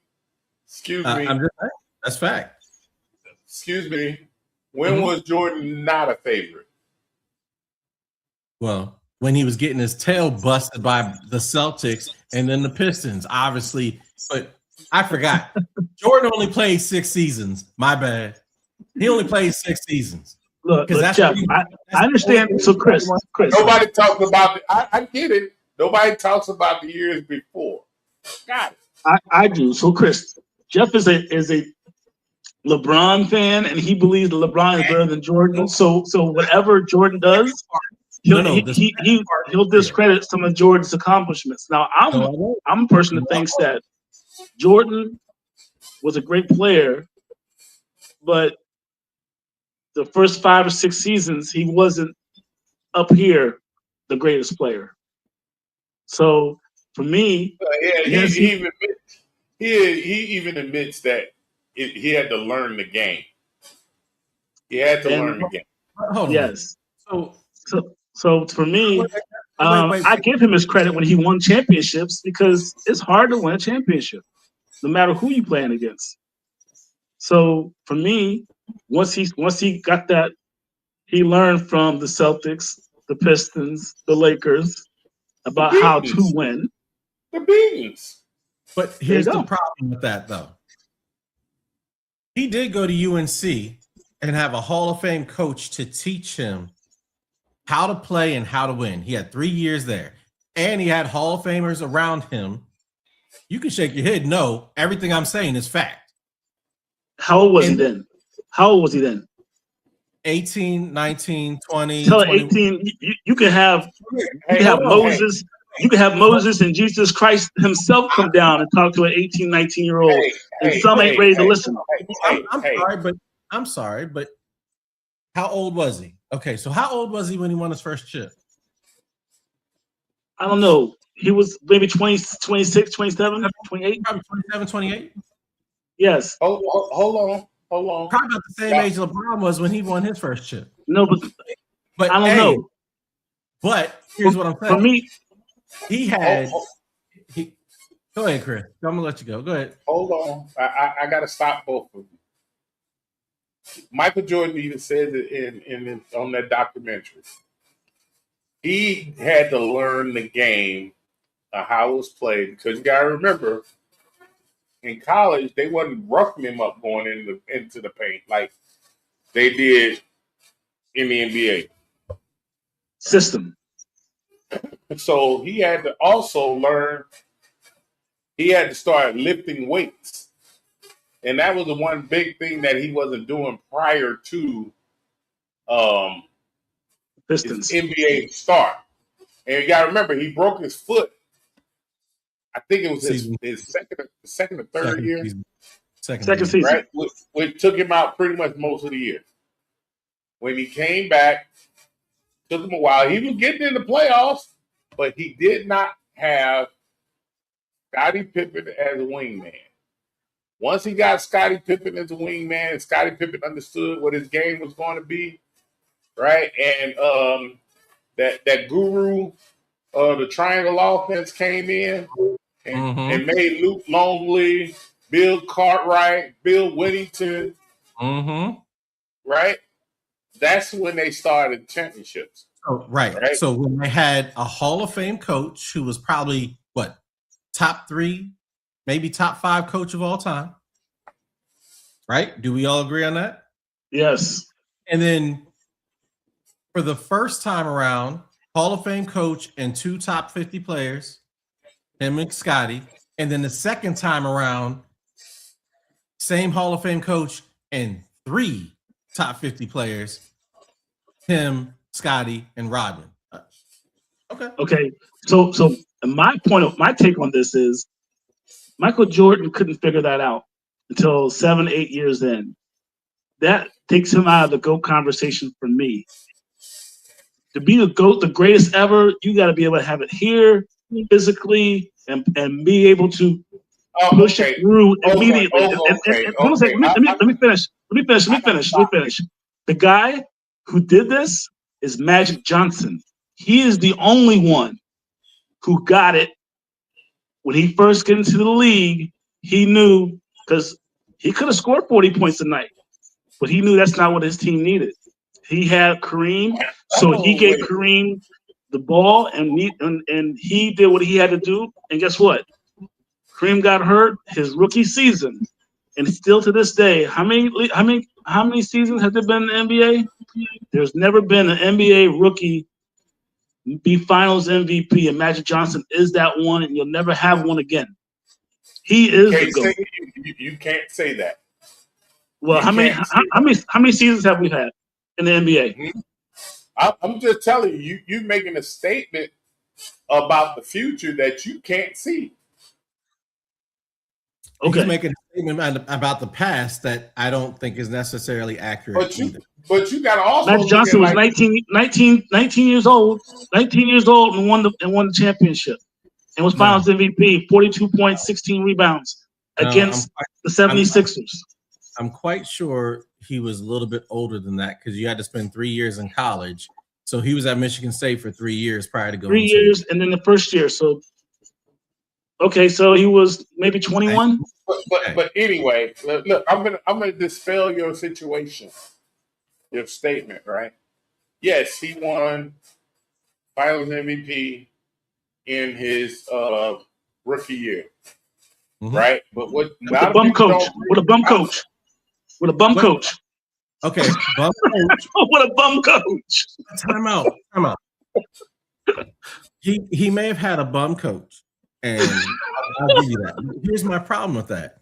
I'm just saying. That's fact. Excuse me. When was Jordan not a favorite? Well, when he was getting his tail busted by the Celtics and then the Pistons, obviously. But I forgot. Jordan only played 6 seasons. My bad. He only played 6 seasons. Look, Jeff, I understand. So, Chris. Nobody talks about it. I get it. Nobody talks about the years before. Got it. I do. So, Chris, Jeff is a LeBron fan, and he believes that LeBron is better than Jordan. So whatever Jordan does, he'll discredit some of Jordan's accomplishments. Now, I'm a person that thinks that Jordan was a great player, but the first 5 or 6 seasons he wasn't up here the greatest player. So for me, he even admits that he had to learn the game. He had to learn the game. Hold on. Yes. So for me, I give him his credit when he won championships because it's hard to win a championship, no matter who you're playing against. So for me, once he got that, he learned from the Celtics, the Pistons, the Lakers about how to win. The beatings. But here's the problem with that, though. He did go to UNC and have a Hall of Fame coach to teach him how to play and how to win. He had 3 years there, and he had Hall of Famers around him. You can shake your head. No, everything I'm saying is fact. How old was he then? 18, 19, 20. Tell 18. You can have Moses. You can have Moses and Jesus Christ himself come down and talk to an 18, 19-year-old, and some ain't ready to listen. I'm sorry, but how old was he? Okay, so how old was he when he won his first chip? I don't know. He was maybe 20, 26, 27, 28? Probably 27, 28. Yes. Hold on. Probably about the same age LeBron was when he won his first chip. No, but I don't know. But here's what I'm saying. For me, he had. Go ahead, Chris. I'm gonna let you go. Go ahead. Hold on. I got to stop both of you. Michael Jordan even said it on that documentary. He had to learn the game, how it was played, because you got to remember, in college they wasn't roughing him up going into the paint like they did in the NBA system. So he had to also learn. He had to start lifting weights, and that was the one big thing that he wasn't doing prior to his NBA start. And you got to remember, he broke his foot. I think it was his second or third year. Second season, right? Which took him out pretty much most of the year. When he came back, took him a while. He was getting in the playoffs, but he did not have Scottie Pippen as a wingman. Once he got Scottie Pippen as a wingman, and Scottie Pippen understood what his game was going to be, right? And that guru, the triangle offense came in and made Luke Longley, Bill Cartwright, Bill Whittington, right? That's when they started championships. Oh, right. So when they had a Hall of Fame coach who was probably top 3, maybe top 5 coach of all time, right? Do we all agree on that? Yes. And then for the first time around, Hall of Fame coach and 2 top 50 players, him and Scottie. And then the second time around, same Hall of Fame coach and 3 top 50 players, him, Scottie, and Rodman. Okay. Okay. So my take on this is Michael Jordan couldn't figure that out until 7-8 years in. That takes him out of the GOAT conversation for me. To be the GOAT, the greatest ever, you got to be able to have it here physically and be able to push it through immediately. Hold on a second. Let me finish. The guy who did this is Magic Johnson. He is the only one who got it when he first got into the league. He knew, because he could have scored 40 points a night, but he knew that's not what his team needed. He had Kareem, so he gave Kareem the ball, and he did what he had to do. And guess what? Kareem got hurt his rookie season, and still to this day, how many seasons has there been in the NBA? There's never been an NBA rookie be Finals MVP, and Magic Johnson is that one, and you'll never have one again. He is the GOAT. You can't say that. Well, how many seasons have we had in the NBA? Mm-hmm. I'm just telling you, you're making a statement about the future that you can't see. Okay. He's making a statement about the past that I don't think is necessarily accurate. But you got to also Magic Johnson was 19 years old, and won the championship, and was Finals MVP, 42 points, 16 rebounds against the 76ers. I'm quite sure he was a little bit older than that because you had to spend 3 years in college. So he was at Michigan State for 3 years prior to going. 3 years, and then the first year. So, okay, so he was maybe 21. But anyway, look, I'm gonna dispel your situation, your statement, right? Yes, he won Finals MVP in his rookie year, right? But with a bum coach. Okay, bum coach. What a bum coach. Time out. He may have had a bum coach, and I'll give you that. Here's my problem with that.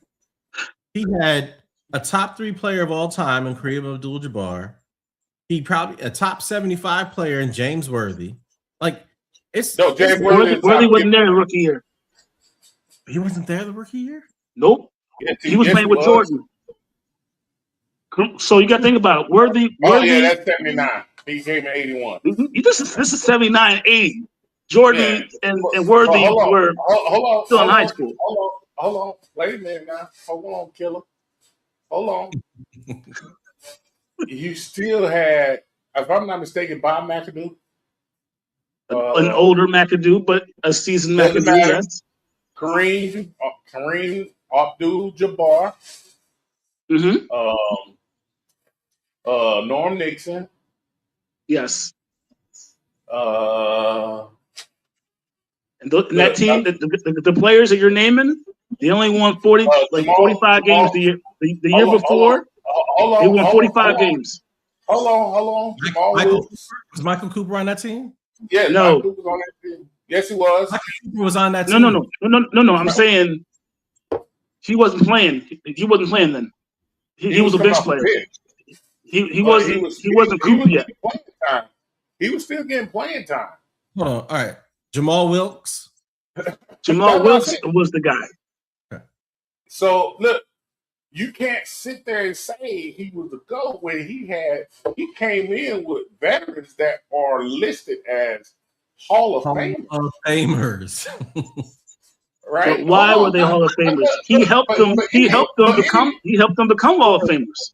He had a top 3 player of all time in Kareem Abdul-Jabbar. He probably a top 75 player in James Worthy. Like James Worthy wasn't there the rookie year. He wasn't there the rookie year? Nope. Yes, he was playing with Jordan. So you got to think about it. Worthy. That's 79. He came in 81. This is 79, 80. Jordan and Worthy were still in high school. Hold on. Wait a minute now. Hold on, killer. Hold on. You still had, if I'm not mistaken, Bob McAdoo. An older McAdoo, but a seasoned McAdoo, yes. Kareem Abdul-Jabbar. Norm Nixon. Yes. And that team, the players that you're naming, they only won 45 games the year before. They won 45 games. Hold on. Was Michael Cooper on that team? Yeah, no. Michael Cooper was on that team. Yes, he was. Michael Cooper was on that team. No. I'm saying he wasn't playing. He wasn't playing then. He was a bench player. He wasn't Cooper yet. He was still getting playing time. Hold on. All right. Jamal Wilkes. Jamal Wilkes was the guy. Okay. So look, you can't sit there and say he was the GOAT when he came in with veterans that are listed as Hall of Famers. Right? But why were they Hall of Famers? He helped them. He helped them become Hall of Famers.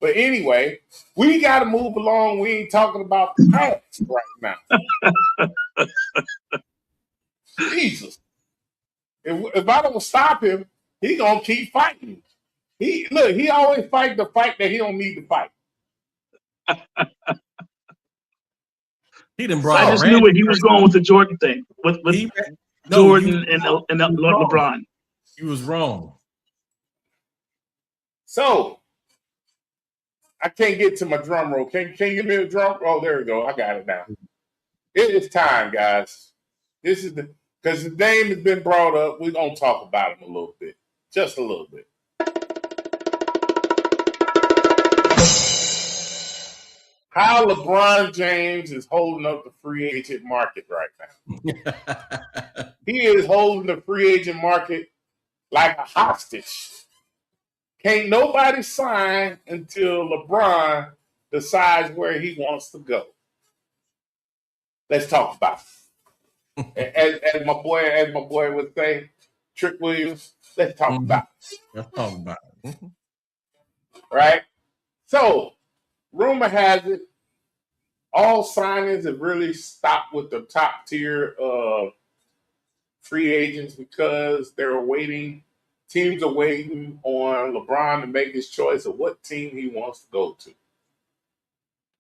But anyway, we got to move along. We ain't talking about the past right now. Jesus. If I don't stop him, he gonna keep fighting. He always fight the fight that he don't need to fight. I just knew it. He was going with the Jordan thing with Jordan and LeBron. He was wrong. So I can't get to my drum roll. Can you give me a drum roll? Oh, there we go. I got it now. It is time, guys. This is because the name has been brought up. We're gonna talk about him a little bit, just a little bit. how LeBron James is holding up the free agent market right now. He is holding the free agent market like a hostage. Can't nobody sign until LeBron decides where he wants to go. Let's talk about it. As my boy would say, Trick Williams, let's talk about it. Let's talk about it. Right? So, rumor has it, all signings have really stopped with the top tier free agents because teams are waiting on LeBron to make his choice of what team he wants to go to.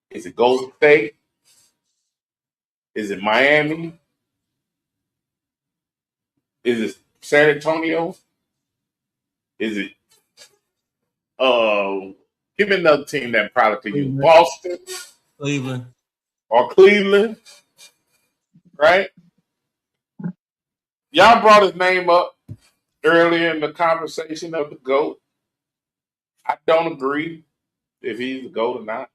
Is it Golden State? Is it Miami? Is it San Antonio? Is it give me another team that probably could use Boston, Cleveland, or Cleveland, right? Y'all brought his name up earlier in the conversation of the GOAT. I don't agree if he's the GOAT or not.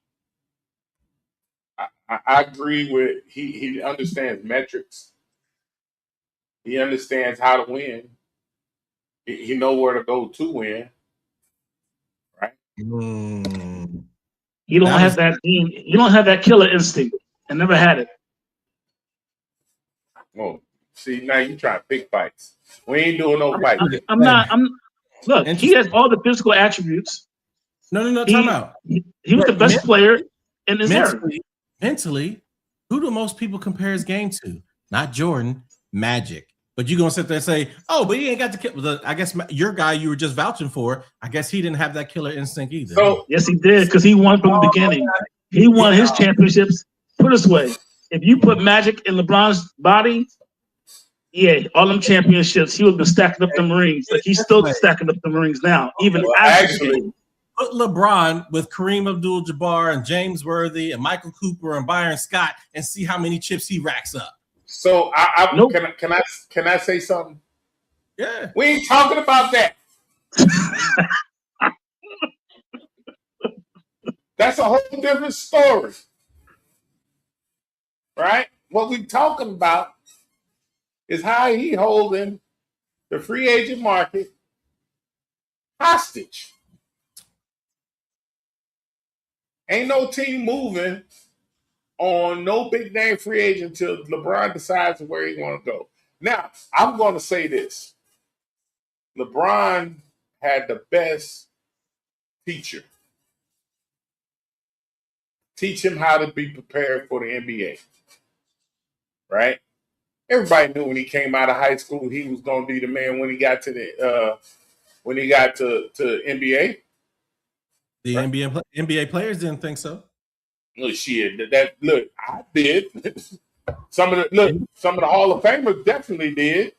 I agree with he understands metrics. He understands how to win. He knows where to go to win. Right? You don't have that team. You don't have that killer instinct. I never had it. Oh, see, now you trying to pick fights. We ain't doing no fights. I'm not. Look, he has all the physical attributes. No, time out. He was the best player in his era. Mentally, who do most people compare his game to? Not Jordan, Magic. But you're going to sit there and say, oh, but he ain't got the kill. I guess your guy you were just vouching for, I guess he didn't have that killer instinct either. So, yes, he did, because he won from the beginning. He won his championships. Put it this way, if you put Magic in LeBron's body, all them championships, he would have been stacking up them rings. Like he's still stacking up them rings now, even actually. Put LeBron with Kareem Abdul-Jabbar and James Worthy and Michael Cooper and Byron Scott and see how many chips he racks up. So can I say something? Yeah. We ain't talking about that. That's a whole different story. Right? What we talking about is how he holding the free agent market hostage. Ain't no team moving on no big name free agent until LeBron decides where he want to go. Now, I'm going to say this. LeBron had the best teacher. Teach him how to be prepared for the NBA. Right? Everybody knew when he came out of high school he was going to be the man when he got to the NBA. The right? NBA players didn't think so. Look, shit. Look, I did. Some of the Hall of Famers definitely did.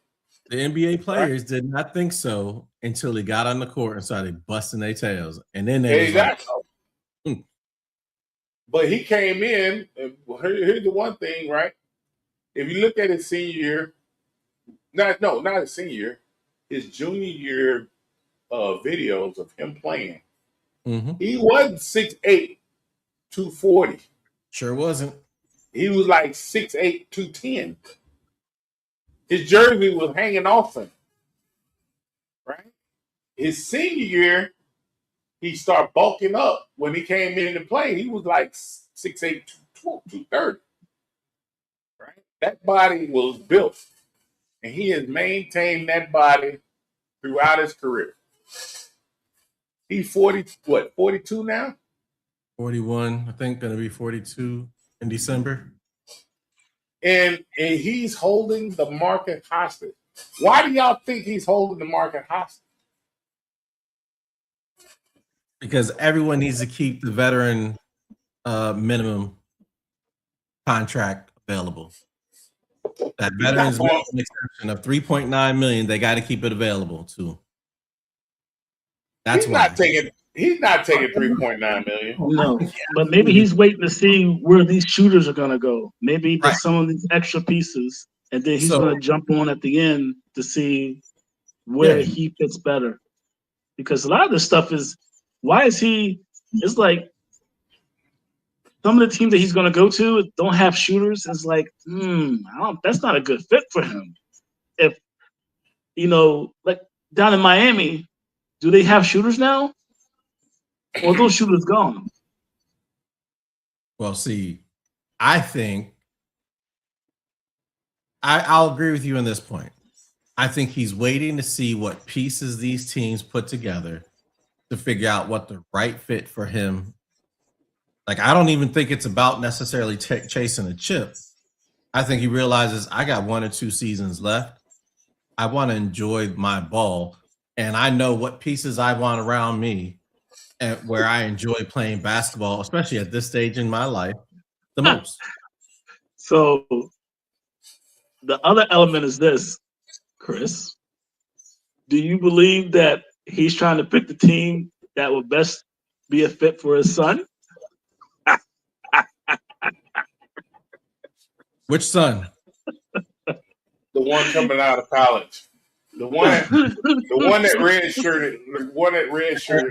The NBA players did not think so until they got on the court and started busting their tails, and then they exactly. Was like, But he came in. And here's the one thing, right? If you look at his senior year, not his senior year, his junior year videos of him playing, he wasn't 6'8", 240. Sure wasn't. He was like 6'8", 210. His jersey was hanging off him. Right? His senior year, he started bulking up. When he came in to play, he was like 6'8", 230. Right? That body was built. And he has maintained that body throughout his career. He's 42 now? 41, I think, going to be 42 in December. And he's holding the market hostage. Why do y'all think he's holding the market hostage? Because everyone needs to keep the veteran minimum contract available. That veterans minimum exception of $3.9 million, they got to keep it available too. That's why he's not taking $3.9 million. No, but maybe he's waiting to see where these shooters are gonna go. Maybe there's some of these extra pieces, and then he's gonna jump on at the end to see where he fits better. Because a lot of this stuff is, why is he? It's like some of the teams that he's going to go to don't have shooters. It's like, that's not a good fit for him. If like down in Miami, do they have shooters now, or are those shooters gone? Well, see, I think I'll agree with you on this point. I think he's waiting to see what pieces these teams put together to figure out what the right fit for him. Like, I don't even think it's about necessarily chasing a chip. I think he realizes I got 1 or 2 seasons left. I want to enjoy my ball, and I know what pieces I want around me and where I enjoy playing basketball, especially at this stage in my life, the most. So the other element is this, Chris. Do you believe that he's trying to pick the team that would best be a fit for his son? Which son? The one coming out of college. The one that redshirted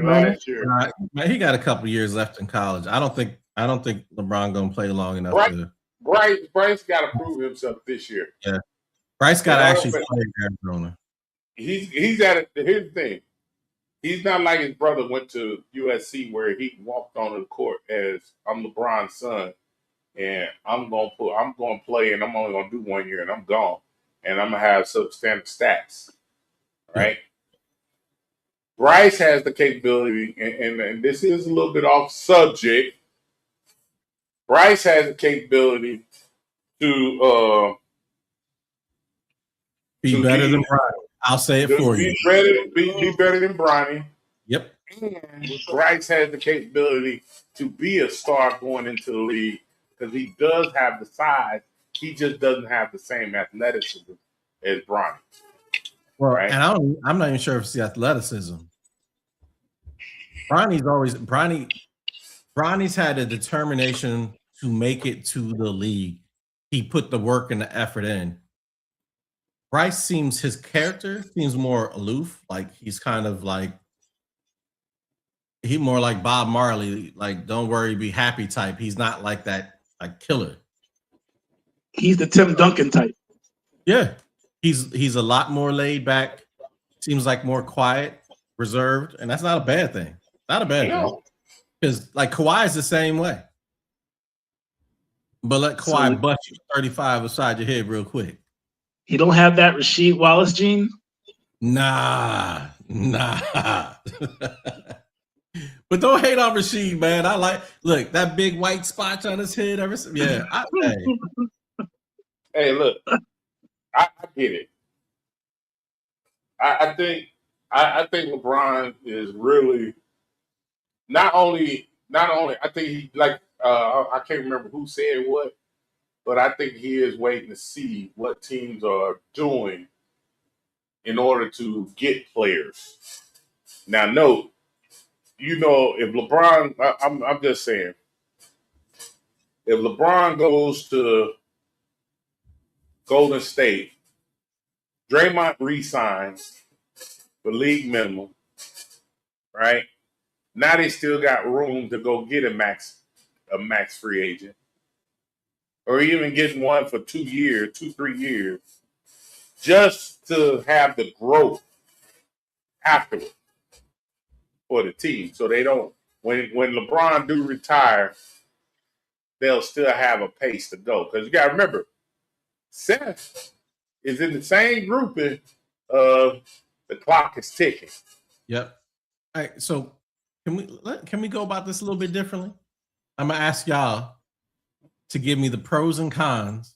last year. Man, he got a couple years left in college. I don't think LeBron gonna play long enough to. Bryce got to prove himself this year. Yeah, Bryce got to actually play in Arizona. He's at it. Here's the thing. He's not like his brother went to USC where he walked on the court as I'm LeBron's son, and I'm gonna play, and I'm only gonna do 1 year, and I'm gone, and I'm gonna have substandard stats, right? Yeah. Bryce has the capability, and this is a little bit off subject. Bryce has the capability to be better than Bronny. I'll say it for you. Be better than Bronny. Yep. And Bryce has the capability to be a star going into the league because he does have the size. He just doesn't have the same athleticism as Bronny. Well, right? And I'm not even sure if it's the athleticism. Bronny's had a determination to make it to the league. He put the work and the effort in. Bryce his character seems more aloof. Like he's kind of like, he more like Bob Marley, like don't worry, be happy type. He's not like that, like killer. He's the Tim Duncan type. Yeah. He's a lot more laid back, seems like more quiet, reserved, and that's not a bad thing. Not a bad thing. Because like Kawhi is the same way. But let Kawhi bust you 35 aside your head real quick. He don't have that Rasheed Wallace gene? Nah. But don't hate on Rasheed, man. Look, that big white spot on his head. Hey, look, I get it. I think LeBron is really not only I think he I can't remember who said what, but I think he is waiting to see what teams are doing in order to get players. Now, note, if LeBron, I'm just saying, if LeBron goes to Golden State, Draymond resigns for league minimum, right? Now they still got room to go get a max free agent, or even getting one for 2 years, 3 years, just to have the growth afterward for the team. So they don't, when LeBron do retire, they'll still have a pace to go. Because you got to remember, Seth is in the same grouping of the clock is ticking. Yep. All right. So can we go about this a little bit differently? I'm gonna ask y'all to give me the pros and cons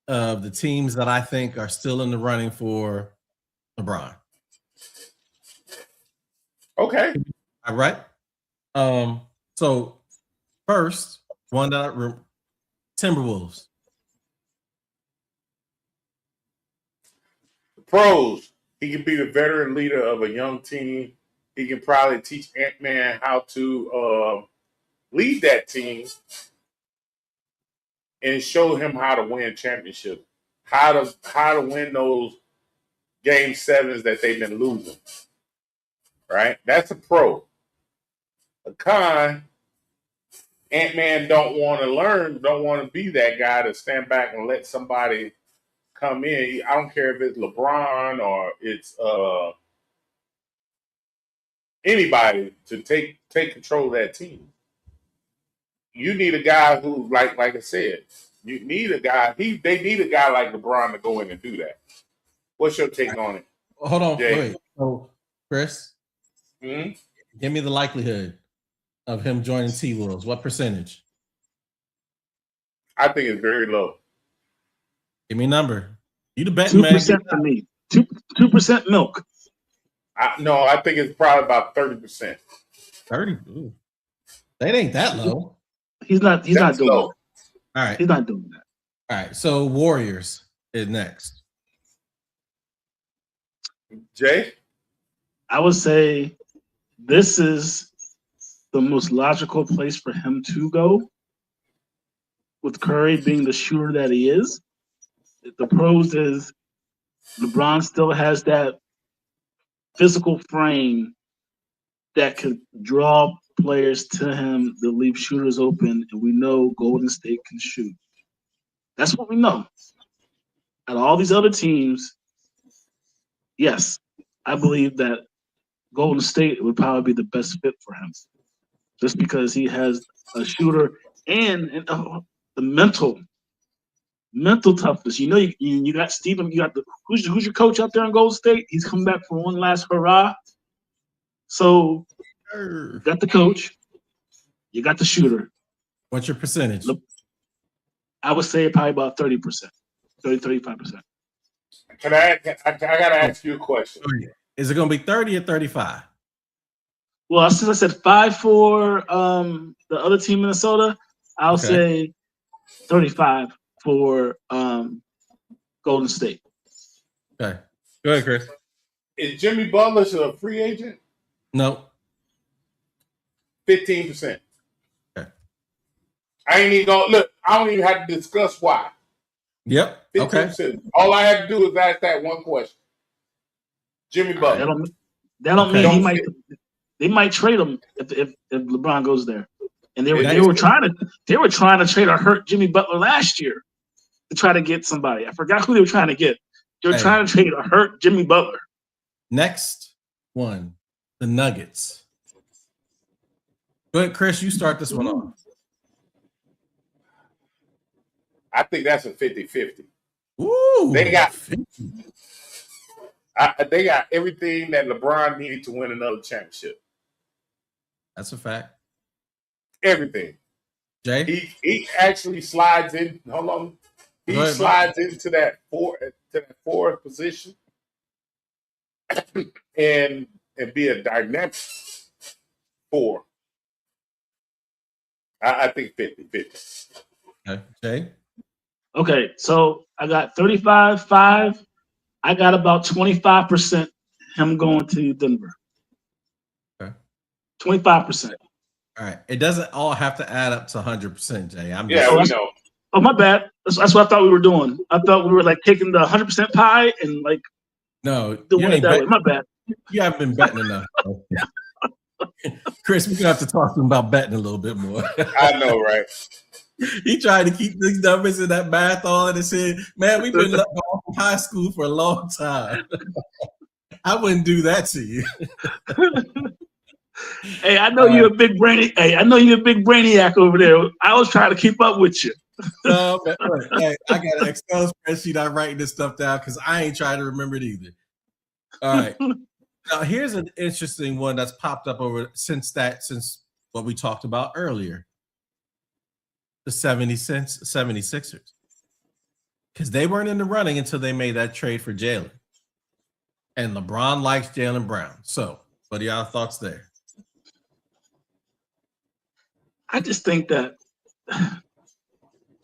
of the teams that I think are still in the running for LeBron. Okay. All right. So first, one that Timberwolves. The pros, he can be the veteran leader of a young team. He can probably teach Ant-Man how to lead that team and show him how to win championships, how to win those game 7s that they've been losing. Right? That's a pro. A con, Ant-Man don't want to learn, don't want to be that guy to stand back and let somebody come in. I don't care if it's LeBron or it's anybody to take control of that team. You need a guy who, like I said, you need a guy. They need a guy like LeBron to go in and do that. What's your take on it? Hold on, Jay? wait. So, Chris, give me the likelihood of him joining T Wolves. What percentage? I think it's very low. Give me a number. You the betting man. 2% for me. 2% milk. No, I think it's probably about 30%. 30. Ooh. That ain't that low. He's not doing low. that. All right. He's not doing that. All right. So Warriors is next. Jay? I would say this is the most logical place for him to go, with Curry being the shooter that he is. The pros is LeBron still has that physical frame that could draw players to him to leave shooters open, and we know Golden State can shoot. That's what we know. Out of all these other teams, yes, I believe that Golden State would probably be the best fit for him, just because he has a shooter and the mental toughness. You know, you got Stephen. You got who's your coach out there in Golden State? He's coming back for one last hurrah. So, you got the coach, you got the shooter. What's your percentage? I would say probably about 30%, 35%. I gotta ask you a question. Is it going to be 30 or 35? Well, since I said 5 for the other team, Minnesota, I'll say 35 for Golden State. Okay. Go ahead, Chris. Is Jimmy Butler a free agent? No. 15%. Okay. I ain't even gonna look. I don't even have to discuss why. Yep. 15%. Okay. All I have to do is ask that one question. Jimmy Butler. That don't mean they might trade him if LeBron goes there. And they were trying to trade or hurt Jimmy Butler last year to try to get somebody. I forgot who they were trying to get. They were trying to trade or hurt Jimmy Butler. Next one, the Nuggets. Go ahead, Chris. You start this one off. I think that's a 50-50. Ooh, they got everything that LeBron needed to win another championship. That's a fact. Everything. Jay? He actually slides in. Hold on. He slides into that fourth position and be a dynamic 4. I think 50-50. Okay. Jay? Okay, so I got 35-5. I got about 25% him going to Denver. Okay. 25%. All right. It doesn't all have to add up to 100%, Jay. We know. Oh, my bad. That's what I thought we were doing. I thought we were like taking the 100% pie and like doing it that way. My bad. You haven't been betting enough. Chris, we're gonna have to talk to him about betting a little bit more. I know, right? He tried to keep these numbers in that math all in his head. Man, we've been up from high school for a long time. I wouldn't do that to you. Hey, I know you're a big brainy. Hey, I know you're a big brainiac over there. I was trying to keep up with you. No, but hey, I got an Excel spreadsheet. I'm writing this stuff down because I ain't trying to remember it either. All right. Now here's an interesting one that's popped up since what we talked about earlier. The 76ers. Because they weren't in the running until they made that trade for Jalen. And LeBron likes Jalen Brown. So, what are y'all thoughts there? I just think that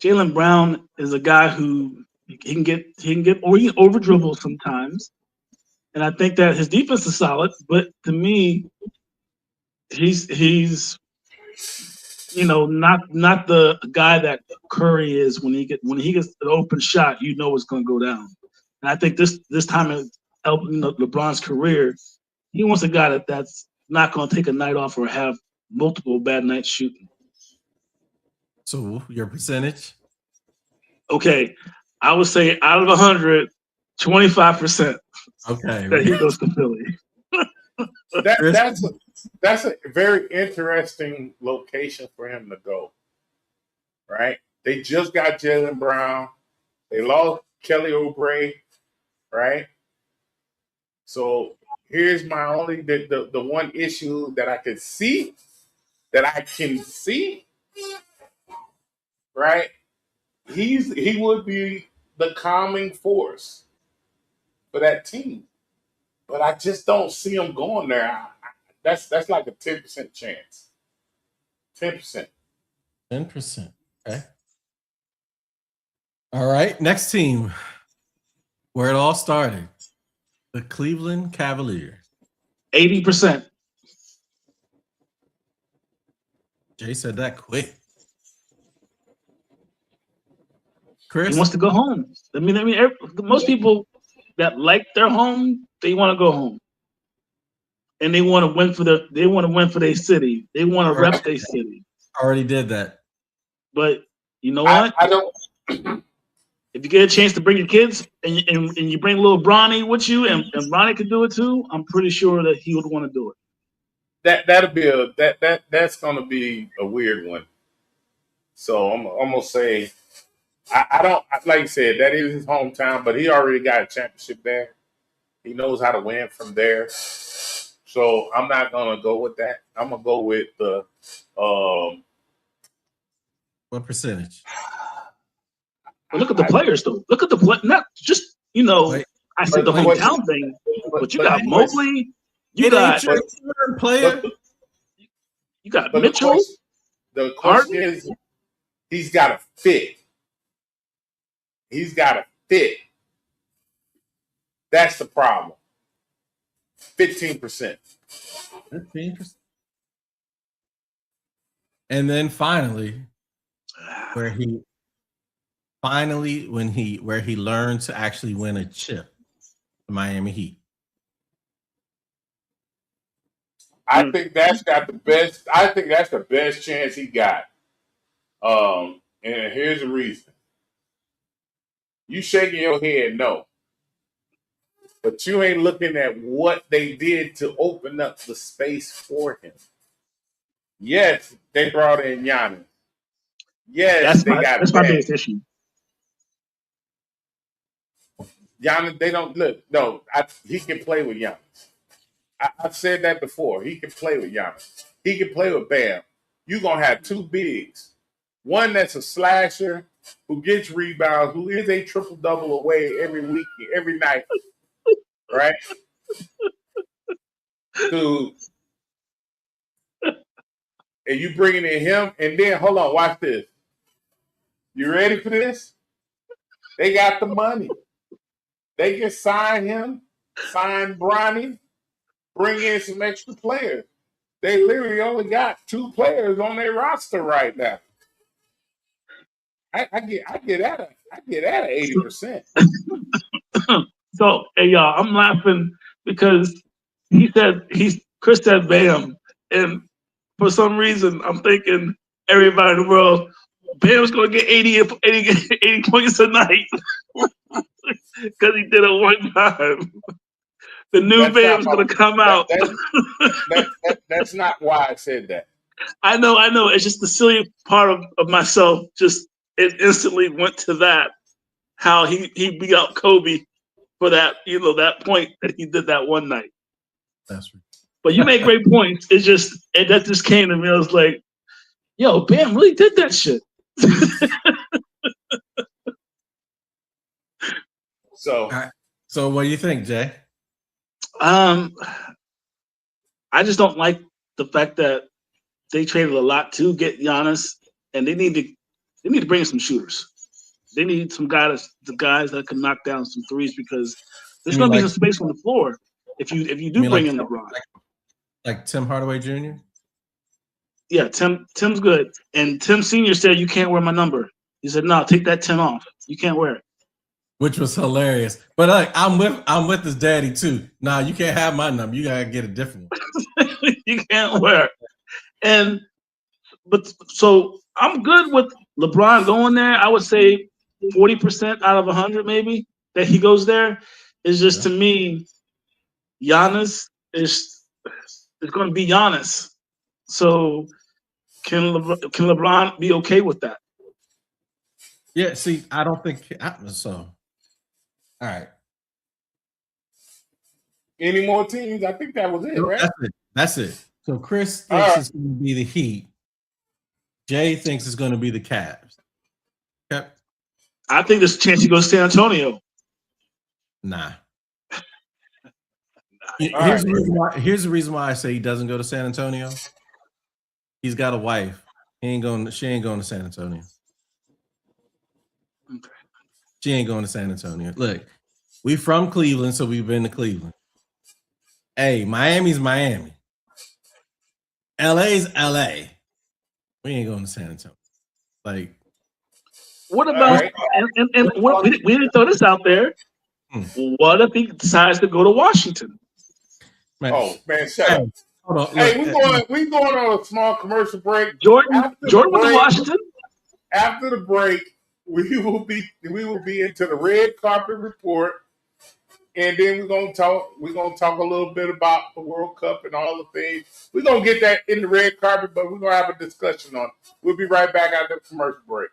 Jalen Brown is a guy who he can over dribble sometimes. And I think that his defense is solid, but to me, he's not the guy that Curry is when he gets an open shot, it's going to go down. And I think this time in LeBron's career, he wants a guy that's not going to take a night off or have multiple bad nights shooting. So your percentage? Okay, I would say out of 100, 25% Okay. that he goes to Philly. That's a very interesting location for him to go. Right? They just got Jalen Brown. They lost Kelly Oubre. Right? So here's my only the one issue that I can see. Right? He would be the calming force for that team. But I just don't see him going there. That's like a 10% chance. 10%. 10%. Okay. All right. Next team. Where it all started. The Cleveland Cavaliers. 80%. Jay said that quick. He Chris? wants to go home. Most people that like their home, they want to go home. And they want to win for their city. They want to rep their city. Already did that. But you know what? I don't. If you get a chance to bring your kids and you bring little Bronny with you and Bronny can do it too, I'm pretty sure that he would want to do it. That's gonna be a weird one. So I'm gonna say I don't like you said, that is his hometown, but he already got a championship there. He knows how to win from there. So I'm not gonna go with that. I'm gonna go with the what percentage? But look at the players though. Look at the not just I said the hometown thing, but you got Mobley, you got Mitchell. The question is, he's got to fit. He's got to fit. That's the problem. 15%. 15%. And then finally, where he learned to actually win a chip, the Miami Heat. I think that's got the best. I think that's the best chance he got. And here's the reason. You shaking your head, no. But you ain't looking at what they did to open up the space for him. Yes, they brought in Giannis. Yes, that's my biggest issue. Giannis, they don't look. No, he can play with Giannis. I've said that before. He can play with Giannis. He can play with Bam. You're gonna have two bigs. One that's a slasher who gets rebounds, who is a triple-double away every week, every night. Right? Dude. And you bringing in him, and then hold on, watch this. You ready for this? They got the money. They can sign him, sign Bronny, bring in some extra players. They literally only got 2 players on their roster right now. I get at 80%. So, hey y'all, I'm laughing because Chris said Bam, and for some reason I'm thinking everybody in the world, Bam's gonna get 80 points a night because he did it one time. The new Bam's gonna come out. That's not why I said that. I know. It's just the silly part of myself. It instantly went to that. How he beat out Kobe for that, that point that he did that one night. That's right. But you make great points. That just came to me. I was like, yo, Bam really did that shit. So what do you think, Jay? I just don't like the fact that they traded a lot to get Giannis, and they need to bring in some shooters. They need some guys that can knock down some threes because there's going to be some space on the floor if you do bring in LeBron. Like Tim Hardaway Jr.? Yeah, Tim's good. And Tim Sr. said, you can't wear my number. He said, no, take that 10 off. You can't wear it. Which was hilarious. But I'm with his daddy too. Nah, you can't have my number. You gotta get a different one. You can't wear it. So I'm good with LeBron going there, I would say 40% out of 100 maybe that he goes there is just to me, Giannis is going to be Giannis. So can LeBron be okay with that? Yeah, see, I don't think so. All right. Any more teams? I think that was it, right? That's it. So Chris thinks it's going to be the Heat. Jay thinks it's going to be the Cavs. Okay. I think there's a chance he goes to San Antonio. Nah. Here's the reason why I say he doesn't go to San Antonio. He's got a wife. She ain't going to San Antonio. Okay. She ain't going to San Antonio. Look, we from Cleveland, so we've been to Cleveland. Hey, Miami's Miami. LA's LA. We ain't going to San Antonio. Like, what about and we didn't throw this out there. What if he decides to go to Washington? Man, shut up. Hold on, hey, we going on a small commercial break. Jordan went to Washington. After the break, we will be into the red carpet report, and then we're gonna talk a little bit about the World Cup and all the things. We're gonna get that in the red carpet, but we're gonna have a discussion on it. We'll be right back after the commercial break.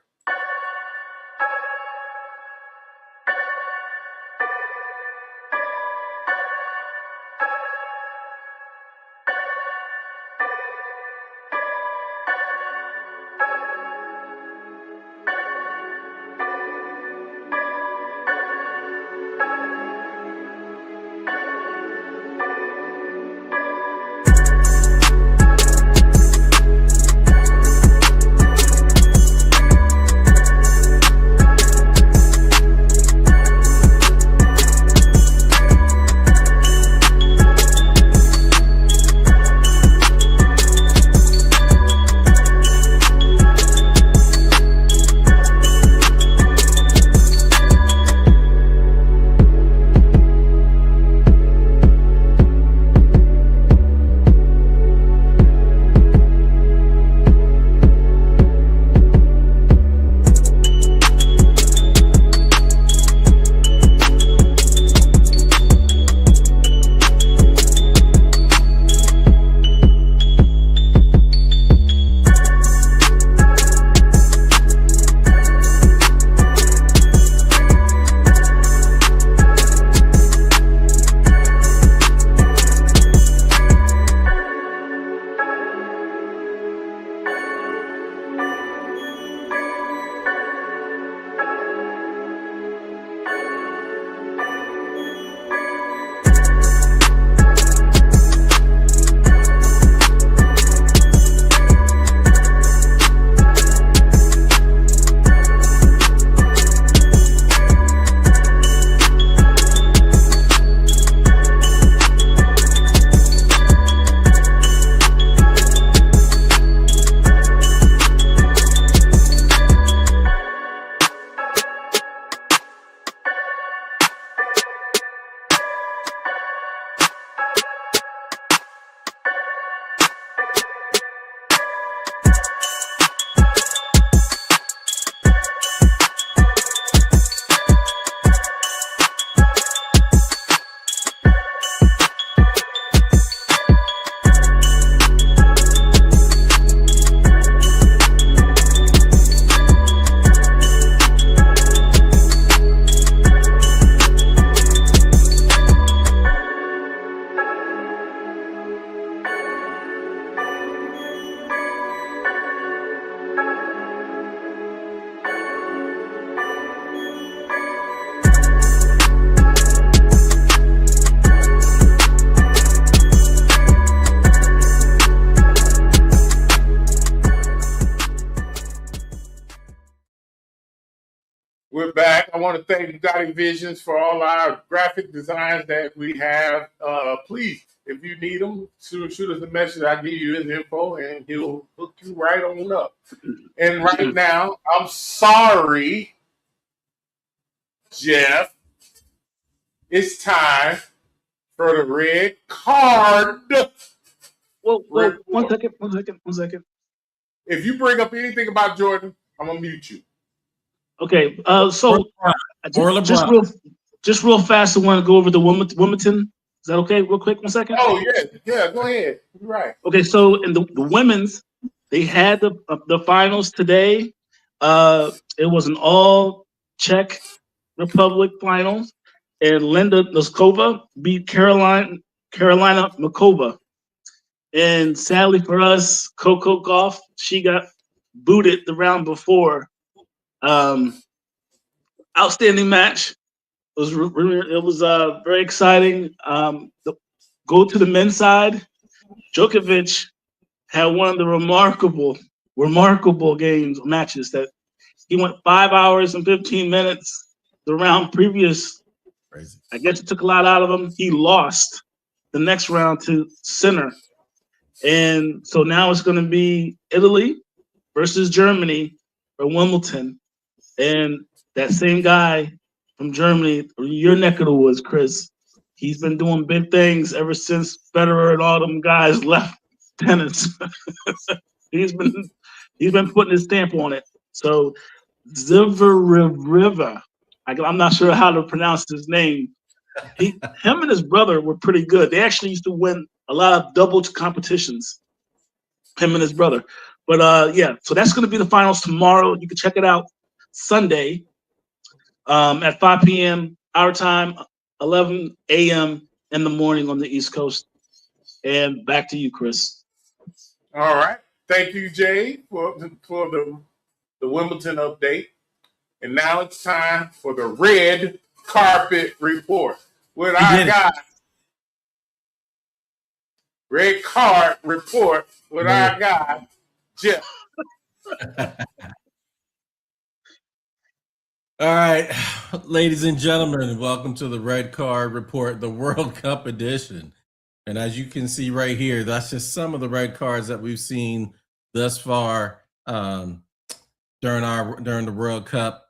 We're back. I want to thank Bugatti Visions for all our graphic designs that we have. Please, if you need them, shoot us a message. I'll give you his info, and he'll hook you right on up. And right now, I'm sorry, Jeff. It's time for the red card. Well, one second. If you bring up anything about Jordan, I'm gonna mute you. Okay. Or So LeBron. just real fast, I want to go over the Wimbledon. Is that okay? Real quick, 1 second. Oh yeah. Go ahead. You're right. Okay. So in the women's, they had the finals today. It was an all Czech Republic finals, and Linda Noskova beat Carolina Makova. And sadly for us, Coco Golf, she got booted the round before. Outstanding match. It was very exciting. Go to the men's side. Djokovic had one of the remarkable matches that he went 5 hours and 15 minutes. The round previous, Crazy. I guess it took a lot out of him. He lost the next round to Sinner. And so now it's going to be Italy versus Germany for Wimbledon. And that same guy from Germany, your neck of the woods, Chris, he's been doing big things ever since Federer and all them guys left tennis. he's been putting his stamp on it. So Zverev, I'm not sure how to pronounce his name. Him and his brother were pretty good. They actually used to win a lot of doubles competitions. Him and his brother. But yeah, so that's going to be the finals tomorrow. You can check it out Sunday at 5 p.m. our time, 11 a.m. in the morning on the East Coast. And back to you, Chris. All right. Thank you, Jay, for the Wimbledon update. And now it's time for the red carpet report with our guy. Red card report with our guy, Jeff. All right, ladies and gentlemen, welcome to the Red Card Report, the World Cup edition. And as you can see right here, that's just some of the red cards that we've seen thus far during the World Cup.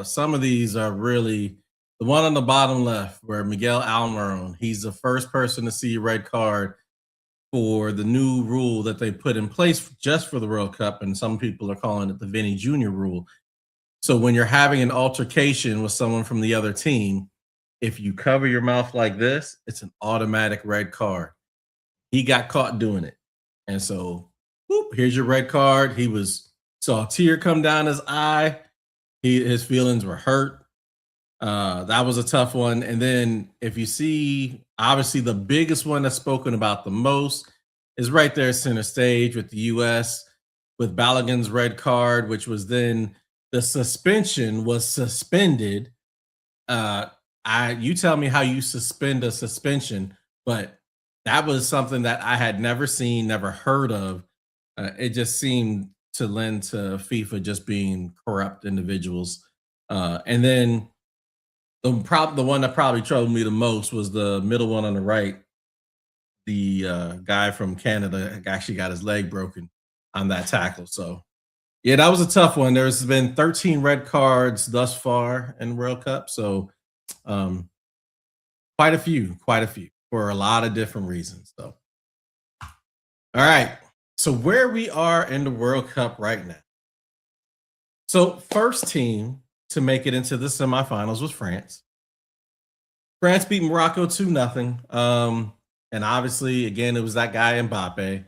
Some of these are really the one on the bottom left, where Miguel Almiron, he's the first person to see a red card for the new rule that they put in place just for the World Cup, and some people are calling it the Vinny Jr. rule. So when you're having an altercation with someone from the other team, if you cover your mouth like this, it's an automatic red card. He got caught doing it. And so, whoop, here's your red card. He saw a tear come down his eye. His feelings were hurt. That was a tough one. And then if you see, obviously the biggest one that's spoken about the most is right there center stage with the U.S. with Balogun's red card, which was then the suspension was suspended. You tell me how you suspend a suspension, but that was something that I had never seen, never heard of. It just seemed to lend to FIFA just being corrupt individuals. And then the one that probably troubled me the most was the middle one on the right. The guy from Canada actually got his leg broken on that tackle. So, yeah, that was a tough one. There's been 13 red cards thus far in World Cup. So, quite a few for a lot of different reasons. So, all right. So, where we are in the World Cup right now. So, first team to make it into the semifinals was France. France beat Morocco 2-0. And obviously, again, it was that guy Mbappe.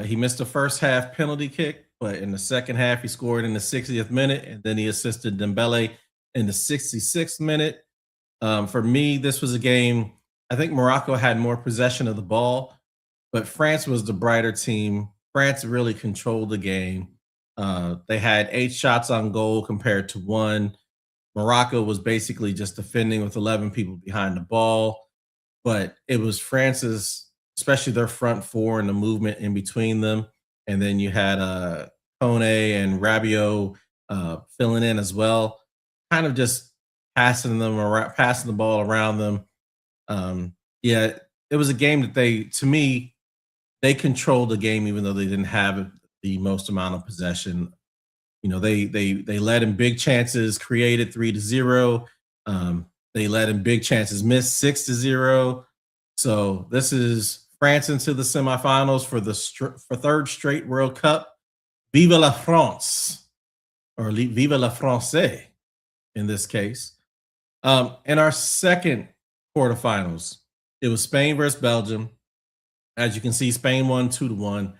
He missed the first half penalty kick, but in the second half, he scored in the 60th minute, and then he assisted Dembele in the 66th minute. For me, this was a game, I think Morocco had more possession of the ball, but France was the brighter team. France really controlled the game. They had 8 shots on goal compared to 1. Morocco was basically just defending with 11 people behind the ball. But it was France's, especially their front four and the movement in between them. And then you had Kone and Rabiot filling in as well, kind of just passing the ball around them. Yeah, it was a game that they controlled the game, even though they didn't have the most amount of possession. You know, they led in big chances, created 3-0. They led in big chances, missed 6-0. So this is France into the semifinals for third straight World Cup. Vive la France! or Vive la Francais in this case. In our second quarterfinals, it was Spain versus Belgium. As you can see, Spain won 2-1.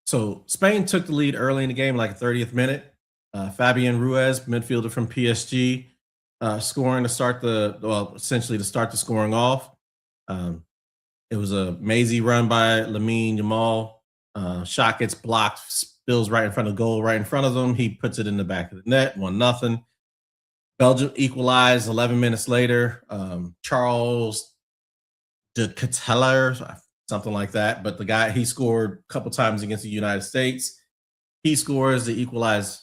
So Spain took the lead early in the game, like 30th minute. Fabian Ruiz, midfielder from PSG, scoring to start essentially to start the scoring off. It was a mazy run by Lamine Yamal. Shot gets blocked, spills right in front of goal, right in front of them. He puts it in the back of the net, 1-0. Belgium equalized 11 minutes later. Charles de Ketelaere, something like that. But the guy, he scored a couple times against the United States. He scores the equalized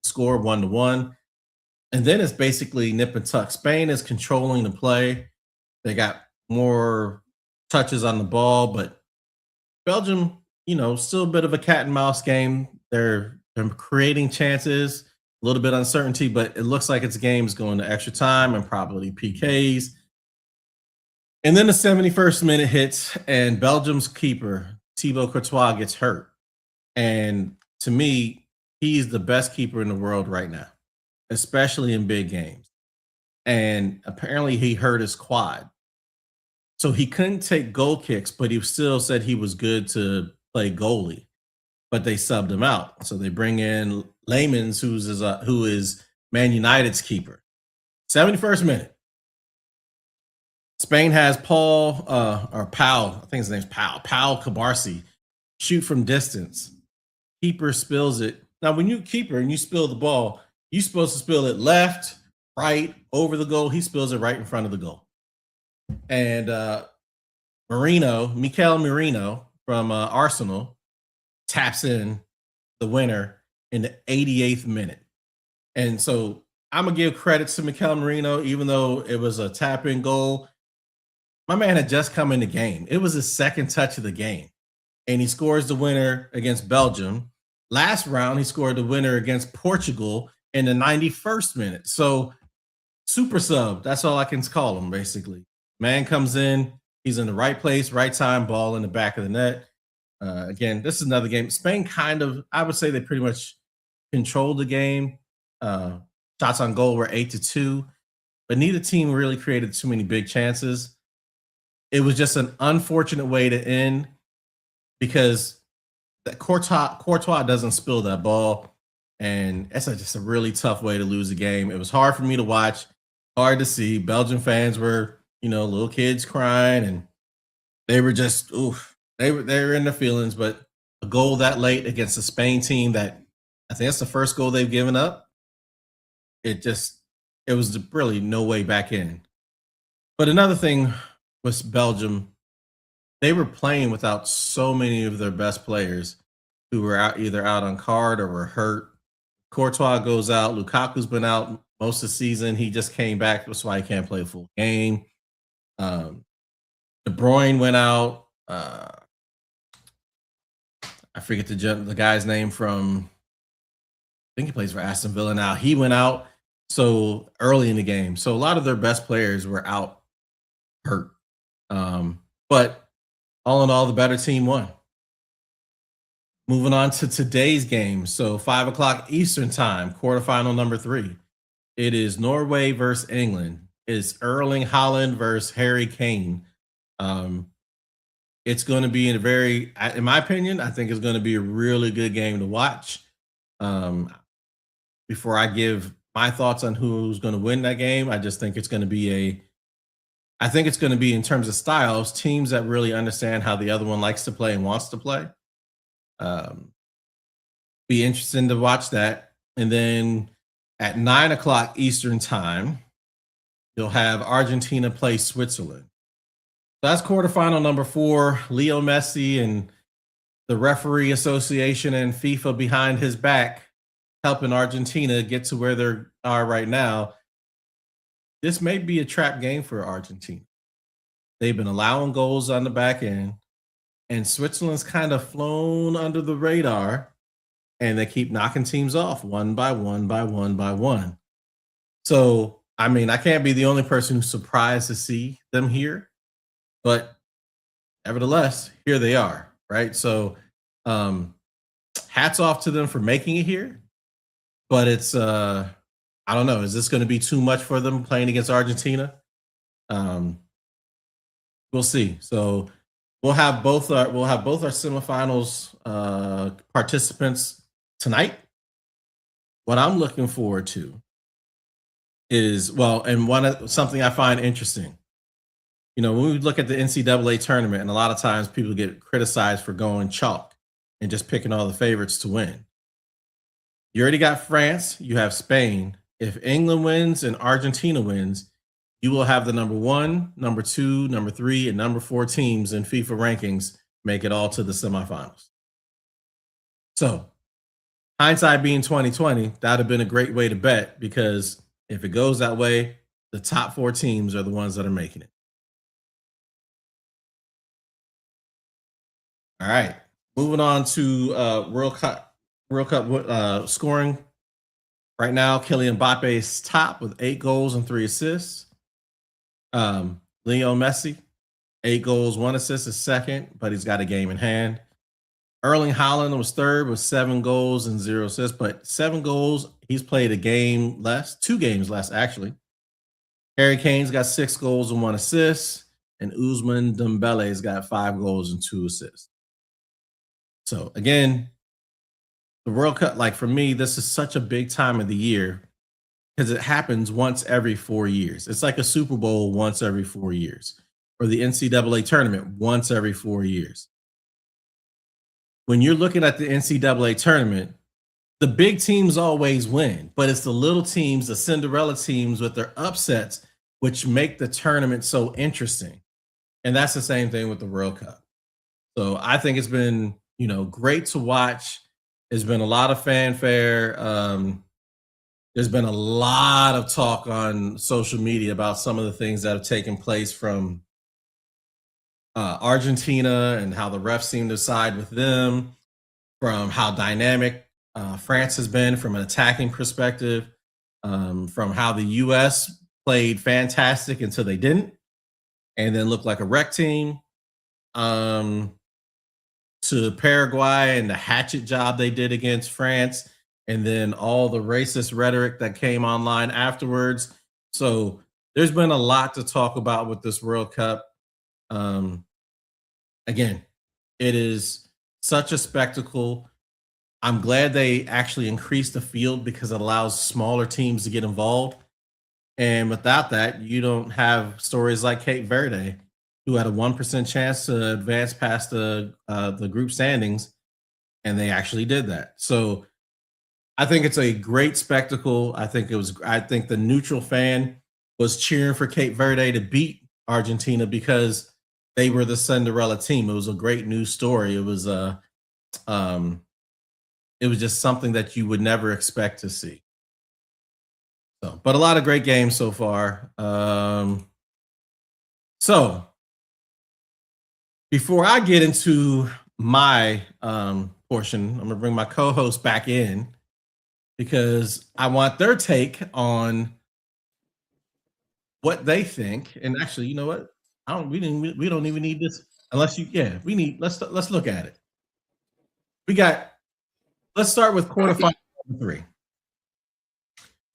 score 1-1. And then it's basically nip and tuck. Spain is controlling the play. They got more touches on the ball, but Belgium, still a bit of a cat and mouse game. They're creating chances, a little bit uncertainty, but it looks like its game's going to extra time and probably PKs. And then the 71st minute hits, and Belgium's keeper, Thibaut Courtois, gets hurt. And to me, he's the best keeper in the world right now, especially in big games. And apparently he hurt his quad. So he couldn't take goal kicks, but he still said he was good to play goalie. But they subbed him out. So they bring in Leymans, who is Man United's keeper. 71st minute. Spain has Pau, I think his name's Pau Cabarsi, shoot from distance. Keeper spills it. Now, when you keeper and you spill the ball, you're supposed to spill it left, right, over the goal. He spills it right in front of the goal. And Mikel Merino from Arsenal taps in the winner in the 88th minute. And so I'm going to give credit to Mikel Merino, even though it was a tap-in goal. My man had just come in the game. It was his second touch of the game. And he scores the winner against Belgium. Last round, he scored the winner against Portugal in the 91st minute. So super sub, that's all I can call him, basically. Man comes in, he's in the right place, right time, ball in the back of the net. Again, this is another game. Spain I would say they pretty much controlled the game. Shots on goal were 8-2, but neither team really created too many big chances. It was just an unfortunate way to end because Courtois doesn't spill that ball, and that's just a really tough way to lose a game. It was hard for me to watch, hard to see. Belgian fans were, little kids crying, and they were just, they were in their feelings. But a goal that late against a Spain team that I think that's the first goal they've given up. It was really no way back in. But another thing was Belgium. They were playing without so many of their best players who were either out on card or were hurt. Courtois goes out. Lukaku's been out most of the season. He just came back. That's why he can't play a full game. De Bruyne went out. I forget the guy's name from, I think he plays for Aston Villa now. He went out so early in the game. So a lot of their best players were out hurt. But all in all, the better team won. Moving on to today's game. So 5:00 Eastern time, quarterfinal number 3. It is Norway versus England. It's Erling Haaland versus Harry Kane. It's going to be in my opinion, I think it's going to be a really good game to watch. Before I give my thoughts on who's going to win that game, I just think it's going to be in terms of styles, teams that really understand how the other one likes to play and wants to play. Be interesting to watch that. And then at 9:00 Eastern time, you'll have Argentina play Switzerland. So that's quarterfinal number 4. Leo Messi and the referee association and FIFA behind his back, helping Argentina get to where they are right now. This may be a trap game for Argentina. They've been allowing goals on the back end, and Switzerland's kind of flown under the radar, and they keep knocking teams off one by one. So, I mean, I can't be the only person who's surprised to see them here, but nevertheless, here they are, right? So, hats off to them for making it here. but it's I don't know. Is this going to be too much for them playing against Argentina? We'll see. So we'll have both our semifinals participants tonight. What I'm looking forward to is something I find interesting. You know, when we look at the NCAA tournament, and a lot of times people get criticized for going chalk and just picking all the favorites to win. You already got France, you have Spain. If England wins and Argentina wins, you will have the number 1, number 2, number 3, and number 4 teams in FIFA rankings make it all to the semifinals. So, hindsight being 2020, that'd have been a great way to bet, because if it goes that way, the top 4 teams are the ones that are making it. All right, moving on to World Cup scoring. Right now, Kylian Mbappe is top with 8 goals and 3 assists. Leo Messi, 8 goals, 1 assist, is second, but he's got a game in hand. Erling Haaland was third with 7 goals and 0 assists, but 7 goals. He's played 2 games less, actually. Harry Kane's got 6 goals and 1 assist, and Ousmane Dembele's got 5 goals and 2 assists. So again, the World Cup, like for me, this is such a big time of the year because it happens once every 4 years. It's like a Super Bowl once every 4 years, or the NCAA tournament once every 4 years. When you're looking at the NCAA tournament, the big teams always win, but it's the little teams, the Cinderella teams with their upsets, which make the tournament so interesting. And that's the same thing with the World Cup. So I think it's been, great to watch. There's been a lot of fanfare. There's been a lot of talk on social media about some of the things that have taken place from Argentina and how the refs seem to side with them, from how dynamic France has been from an attacking perspective, from how the U.S. played fantastic until they didn't, and then looked like a wreck team, to Paraguay and the hatchet job they did against France, and then all the racist rhetoric that came online afterwards. So there's been a lot to talk about with this World Cup. Again, it is such a spectacle. I'm glad they actually increased the field because it allows smaller teams to get involved. And without that, you don't have stories like Cape Verde, who had a 1% chance to advance past the group standings, and they actually did that. So I think it's a great spectacle. I think the neutral fan was cheering for Cape Verde to beat Argentina because they were the Cinderella team. It was a great news story. It was just something that you would never expect to see. So, but a lot of great games so far. So before I get into my portion, I'm gonna bring my co-host back in because I want their take on what they think. And actually, you know what? We don't even need this unless let's look at it. Let's start with quarterfinal 3.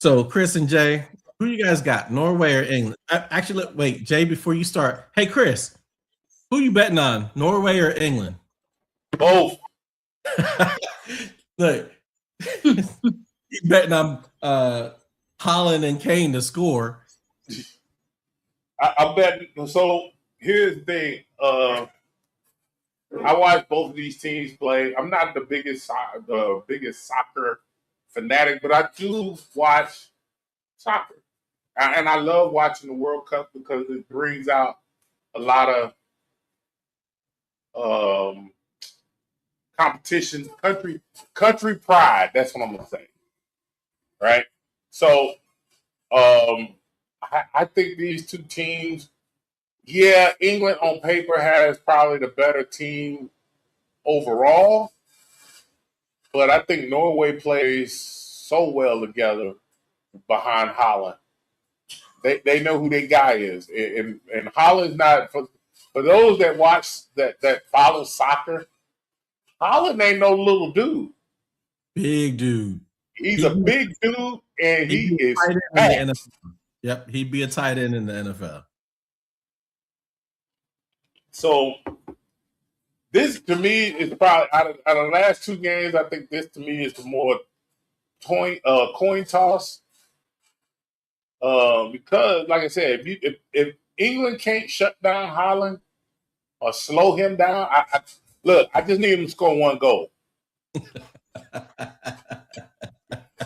So Chris and Jay, who you guys got? Norway or England? Actually, wait, Jay, before you start, hey Chris, who you betting on, Norway or England? Both. Look, you betting on Holland and Kane to score. I bet. So here's the thing. I watch both of these teams play. I'm not the biggest soccer fanatic, but I do watch soccer, and I love watching the World Cup because it brings out a lot of competition, country pride. That's what I'm gonna say, right? So, I think these two teams. Yeah, England on paper has probably the better team overall, but I think Norway plays so well together behind Holland. They know who their guy is, and Holland's not for those that watch that follow soccer. Holland ain't no little dude. Big dude. He's a big dude, and he is tight end in the fast. NFL. Yep, he'd be a tight end in the NFL. So this to me is probably out of the last two games. I think this to me is the more coin toss. Because like I said, if England can't shut down Holland or slow him down, I just need him to score one goal.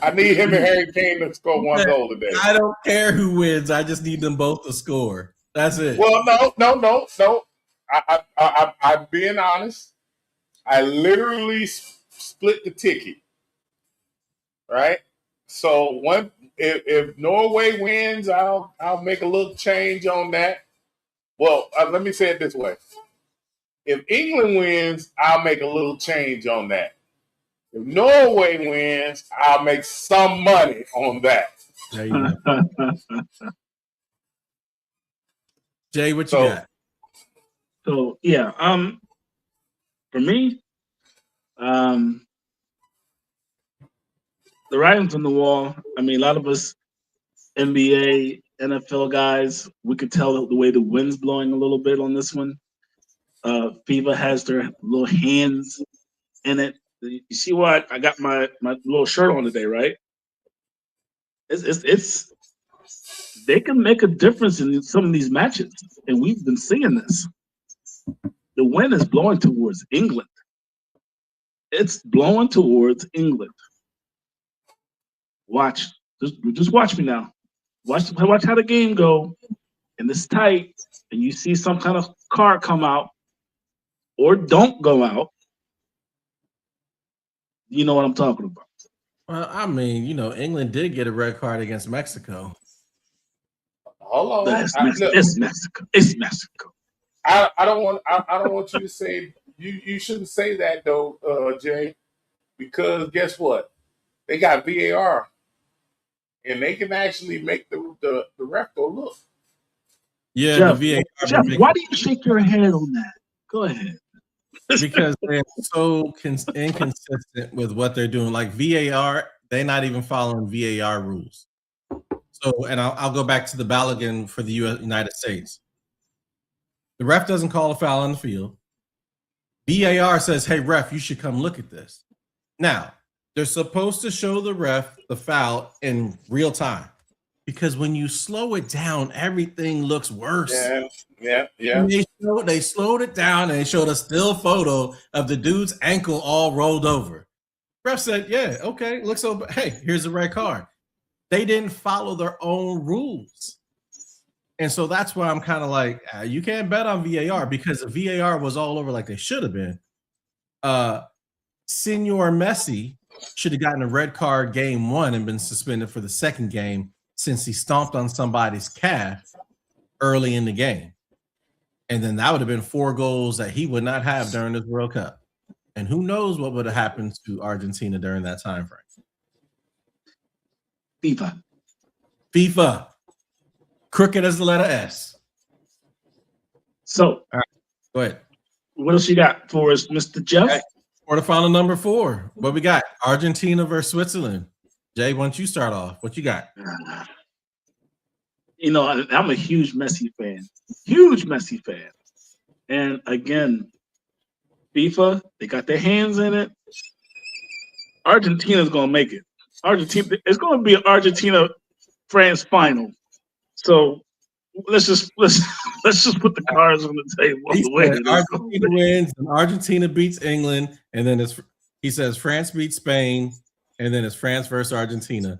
I need him and Harry Kane to score one goal today. I don't care who wins. I just need them both to score. That's it. Well, no. I'm being honest. I literally split the ticket. Right. So if Norway wins, I'll make a little change on that. Well, let me say it this way: if England wins, I'll make a little change on that. If Norway wins, I'll make some money on that. There you go. Jay, what you got? So yeah, for me, the writing's on the wall. I mean, a lot of us NBA, NFL guys, we could tell the way the wind's blowing a little bit on this one. FIFA has their little hands in it. You see why I got my little shirt on today, right? It's they can make a difference in some of these matches, and we've been seeing this. The wind is blowing towards England. It's blowing towards England. Watch, just watch me now. Watch how the game go, and it's tight, and you see some kind of card come out or don't go out. You know what I'm talking about. Well, I mean, England did get a red card against Mexico. Hold on, it's Mexico. It's Mexico. I don't want you to say you shouldn't say that though, Jay, because guess what? They got VAR, and they can actually make the ref go look. Yeah, Jeff, the VAR. Jeff, why do you shake your head on that? Go ahead. Because they're so inconsistent with what they're doing. Like VAR, they're not even following VAR rules. So, and I'll go back to the Balogun for the United States. The ref doesn't call a foul on the field. VAR says, hey, ref, you should come look at this. Now, they're supposed to show the ref the foul in real time. Because when you slow it down, everything looks worse. Yeah. They slowed it down and they showed a still photo of the dude's ankle all rolled over. Ref said, yeah, okay, looks so. Hey, here's the red card. They didn't follow their own rules. And so that's why I'm kind of like, you can't bet on VAR because the VAR was all over like they should have been. Senor Messi should have gotten a red card game one and been suspended for the second game since he stomped on somebody's calf early in the game. And then that would have been 4 goals that he would not have during this World Cup. And who knows what would have happened to Argentina during that time frame. FIFA. Crooked as the letter S. So, all right, go ahead. What else you got for us, Mr. Jeff? Okay. Quarterfinal number 4. What we got? Argentina versus Switzerland. Jay, why don't you start off? What you got? I'm a huge Messi fan. Huge Messi fan. And again, FIFA, they got their hands in it. Argentina's going to make it. It's going to be an Argentina-France final. So let's just put the cards on the table. Argentina wins, and Argentina beats England, and then he says France beats Spain, and then it's France versus Argentina.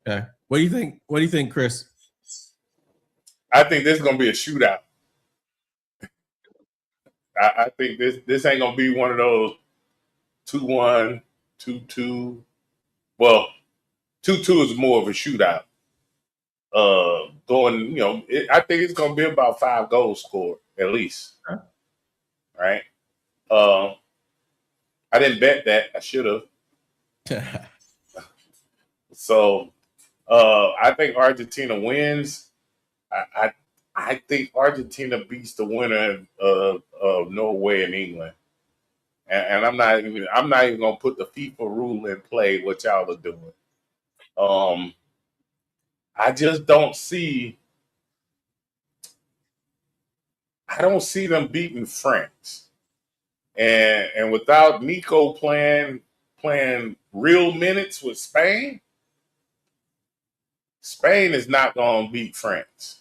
Okay, what do you think? What do you think, Chris? I think this is gonna be a shootout. I think this ain't gonna be one of those 2-1, 2-2. Well, 2-2 is more of a shootout. I think it's gonna be about 5 goals scored at least. Okay. Right. I didn't bet that. I should have. So, I think Argentina wins. I think Argentina beats the winner of Norway and England, and I'm not even gonna put the FIFA rule in play what y'all are doing. I just don't see. I don't see them beating France, and without Nico playing real minutes with Spain, Spain is not going to beat France.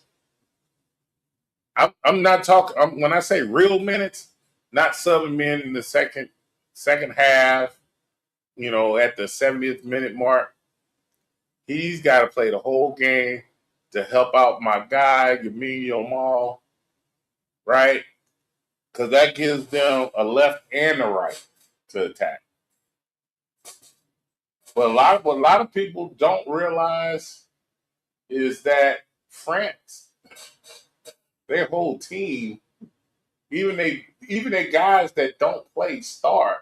I'm not talking when I say real minutes, not subbing men in the second half. At the 70th minute mark, he's got to play the whole game to help out my guy Yamin Yamal, right? Because that gives them a left and a right to attack. But what a lot of people don't realize is that France, their whole team, even they guys that don't play start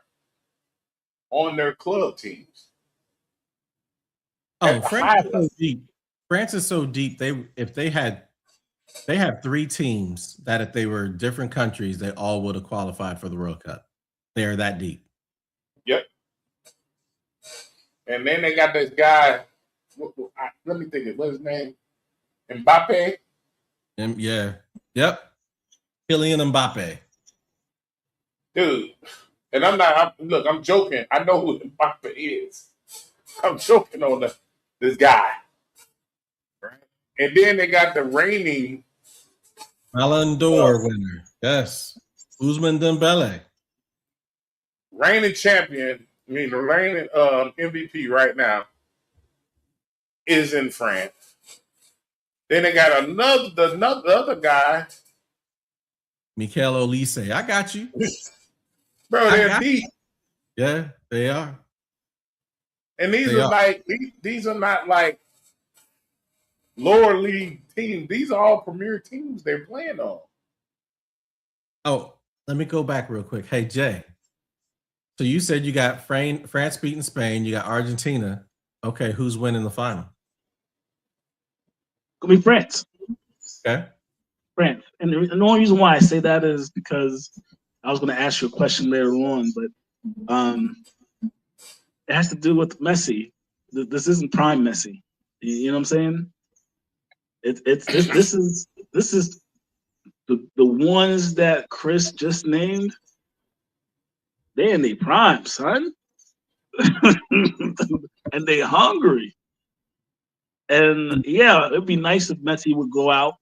on their club teams. Oh, France is so deep. France is so deep. They have 3 teams that if they were different countries, they all would have qualified for the World Cup. They are that deep. Yep. And then they got this guy. Let me think of what's his name. Mbappe. Yeah. Yep. Kylian Mbappe. Dude. And I'm joking. I know who Mbappe is. I'm joking on this guy. Right? And then they got the reigning Ballon d'Or winner. Yes. Ousmane Dembele. Reigning champion, the reigning MVP right now is in France. Then they got another other guy. Mikel Olise. I got you. Bro, they're deep. Yeah, they are. And these are not like lower league teams. These are all premier teams they're playing on. Oh, let me go back real quick. Hey, Jay. So you said you got France beating Spain. You got Argentina. Okay, who's winning the final? Gonna be France. Okay. France. And the only reason why I say that is because I was going to ask you a question later on, but it has to do with Messi. This isn't prime Messi. You know what I'm saying? This is the ones that Chris just named. They in their prime, son, and they hungry. And yeah, it'd be nice if Messi would go out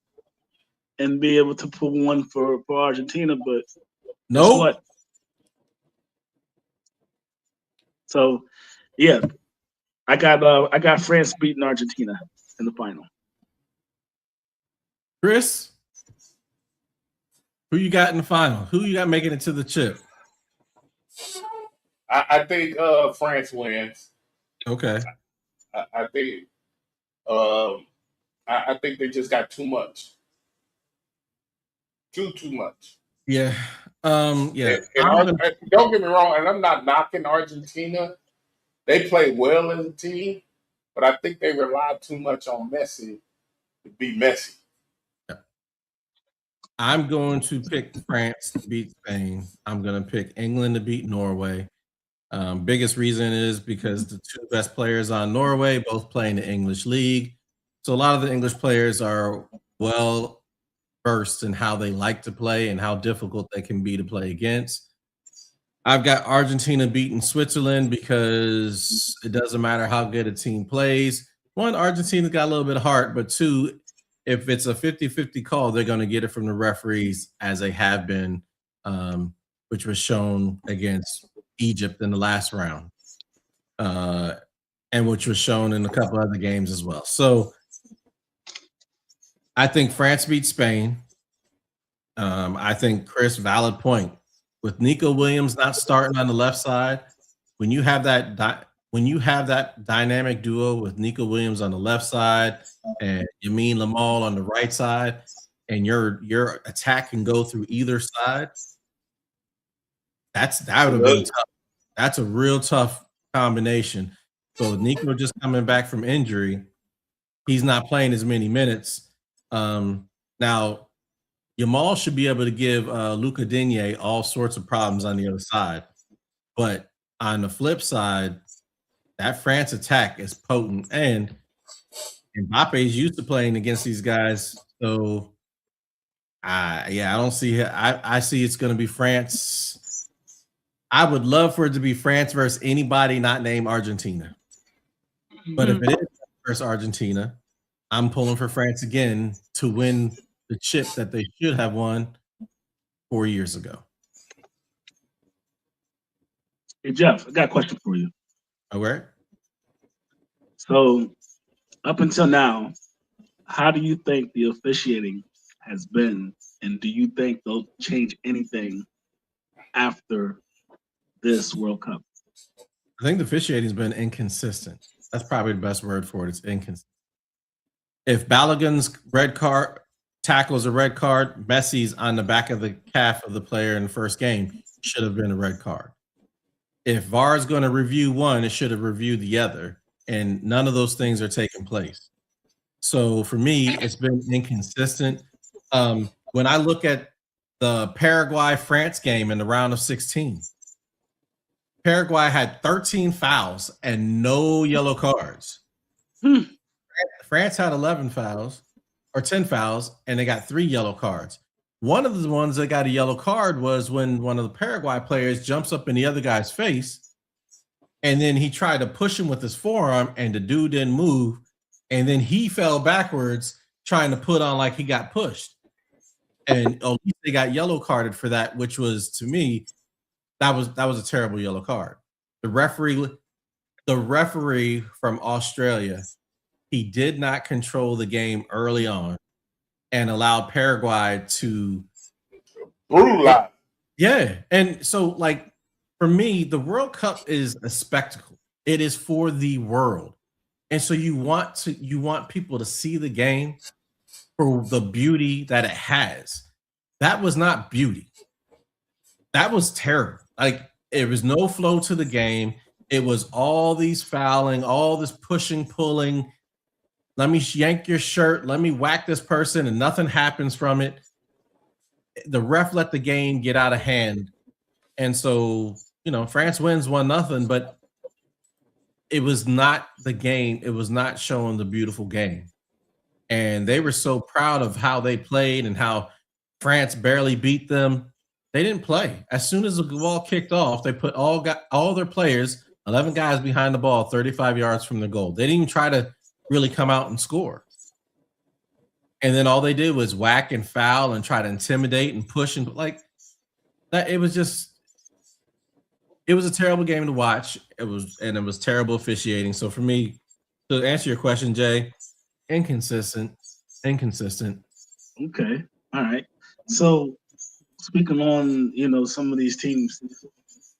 and be able to put one for Argentina, but no. Guess what? So, yeah, I got France beating Argentina in the final. Chris, who you got in the final? Who you got making it to the chip? I think France wins. Okay. I think I think they just got too much. Too much. Yeah. Yeah. And don't get me wrong, and I'm not knocking Argentina. They play well as a team, but I think they rely too much on Messi to be Messi. Yeah. I'm going to pick France to beat Spain. I'm going to pick England to beat Norway. Biggest reason is because the 2 best players on Norway both play in the English league. So a lot of the English players are well versed in how they like to play and how difficult they can be to play against. I've got Argentina beating Switzerland because it doesn't matter how good a team plays. 1, Argentina's got a little bit of heart, but 2, if it's a 50-50 call, they're going to get it from the referees as they have been, which was shown against Egypt in the last round, and which was shown in a couple other games as well. So I think France beats Spain. I think Chris, valid point. With Nico Williams not starting on the left side, when you have that dynamic duo with Nico Williams on the left side and Yamin Lamal on the right side, and your attack can go through either side, that would have been tough. That's a real tough combination. So Nico just coming back from injury, he's not playing as many minutes. Now Yamal should be able to give Luca Digne all sorts of problems on the other side. But on the flip side, that France attack is potent, and Mbappe is used to playing against these guys. So, I don't see it. I see it's going to be France. I would love for it to be France versus anybody not named Argentina. But if it is versus Argentina, I'm pulling for France again to win the chip that they should have won 4 years ago. Hey, Jeff, I got a question for you. Okay. So, up until now, how do you think the officiating has been? And do you think they'll change anything after this World Cup? I think the officiating's been inconsistent. That's probably the best word for it. It's inconsistent. If Balogun's red card tackles a red card, Messi's on the back of the calf of the player in the first game should have been a red card. If VAR is going to review one, it should have reviewed the other. And none of those things are taking place. So for me, it's been inconsistent. When I look at the Paraguay-France game in the round of 16, Paraguay had 13 fouls and no yellow cards. France had 11 fouls or 10 fouls, and they got 3 yellow cards. One of the ones that got a yellow card was when one of the Paraguay players jumps up in the other guy's face, and then he tried to push him with his forearm, and the dude didn't move, and then he fell backwards trying to put on like he got pushed. And at least they got yellow carded for that, which was, to me, that was a terrible yellow card. The referee from Australia, he did not control the game early on and allowed Paraguay to brutalize. Yeah. And so, like, for me, the World Cup is a spectacle. It is for the world. And so you want people to see the game for the beauty that it has. That was not beauty. That was terrible. Like, there was no flow to the game. It was all these fouling, all this pushing, pulling. Let me yank your shirt. Let me whack this person, and nothing happens from it. The ref let the game get out of hand. And so, France wins 1-0, but it was not the game. It was not showing the beautiful game. And they were so proud of how they played and how France barely beat them. They didn't play. As soon as the ball kicked off, they put all their players, 11 guys behind the ball, 35 yards from the goal. They didn't even try to really come out and score. And then all they did was whack and foul and try to intimidate and push, and like that. It was a terrible game to watch. It was terrible officiating. So for me, to answer your question, Jay, inconsistent. Okay. All right. So speaking on, some of these teams,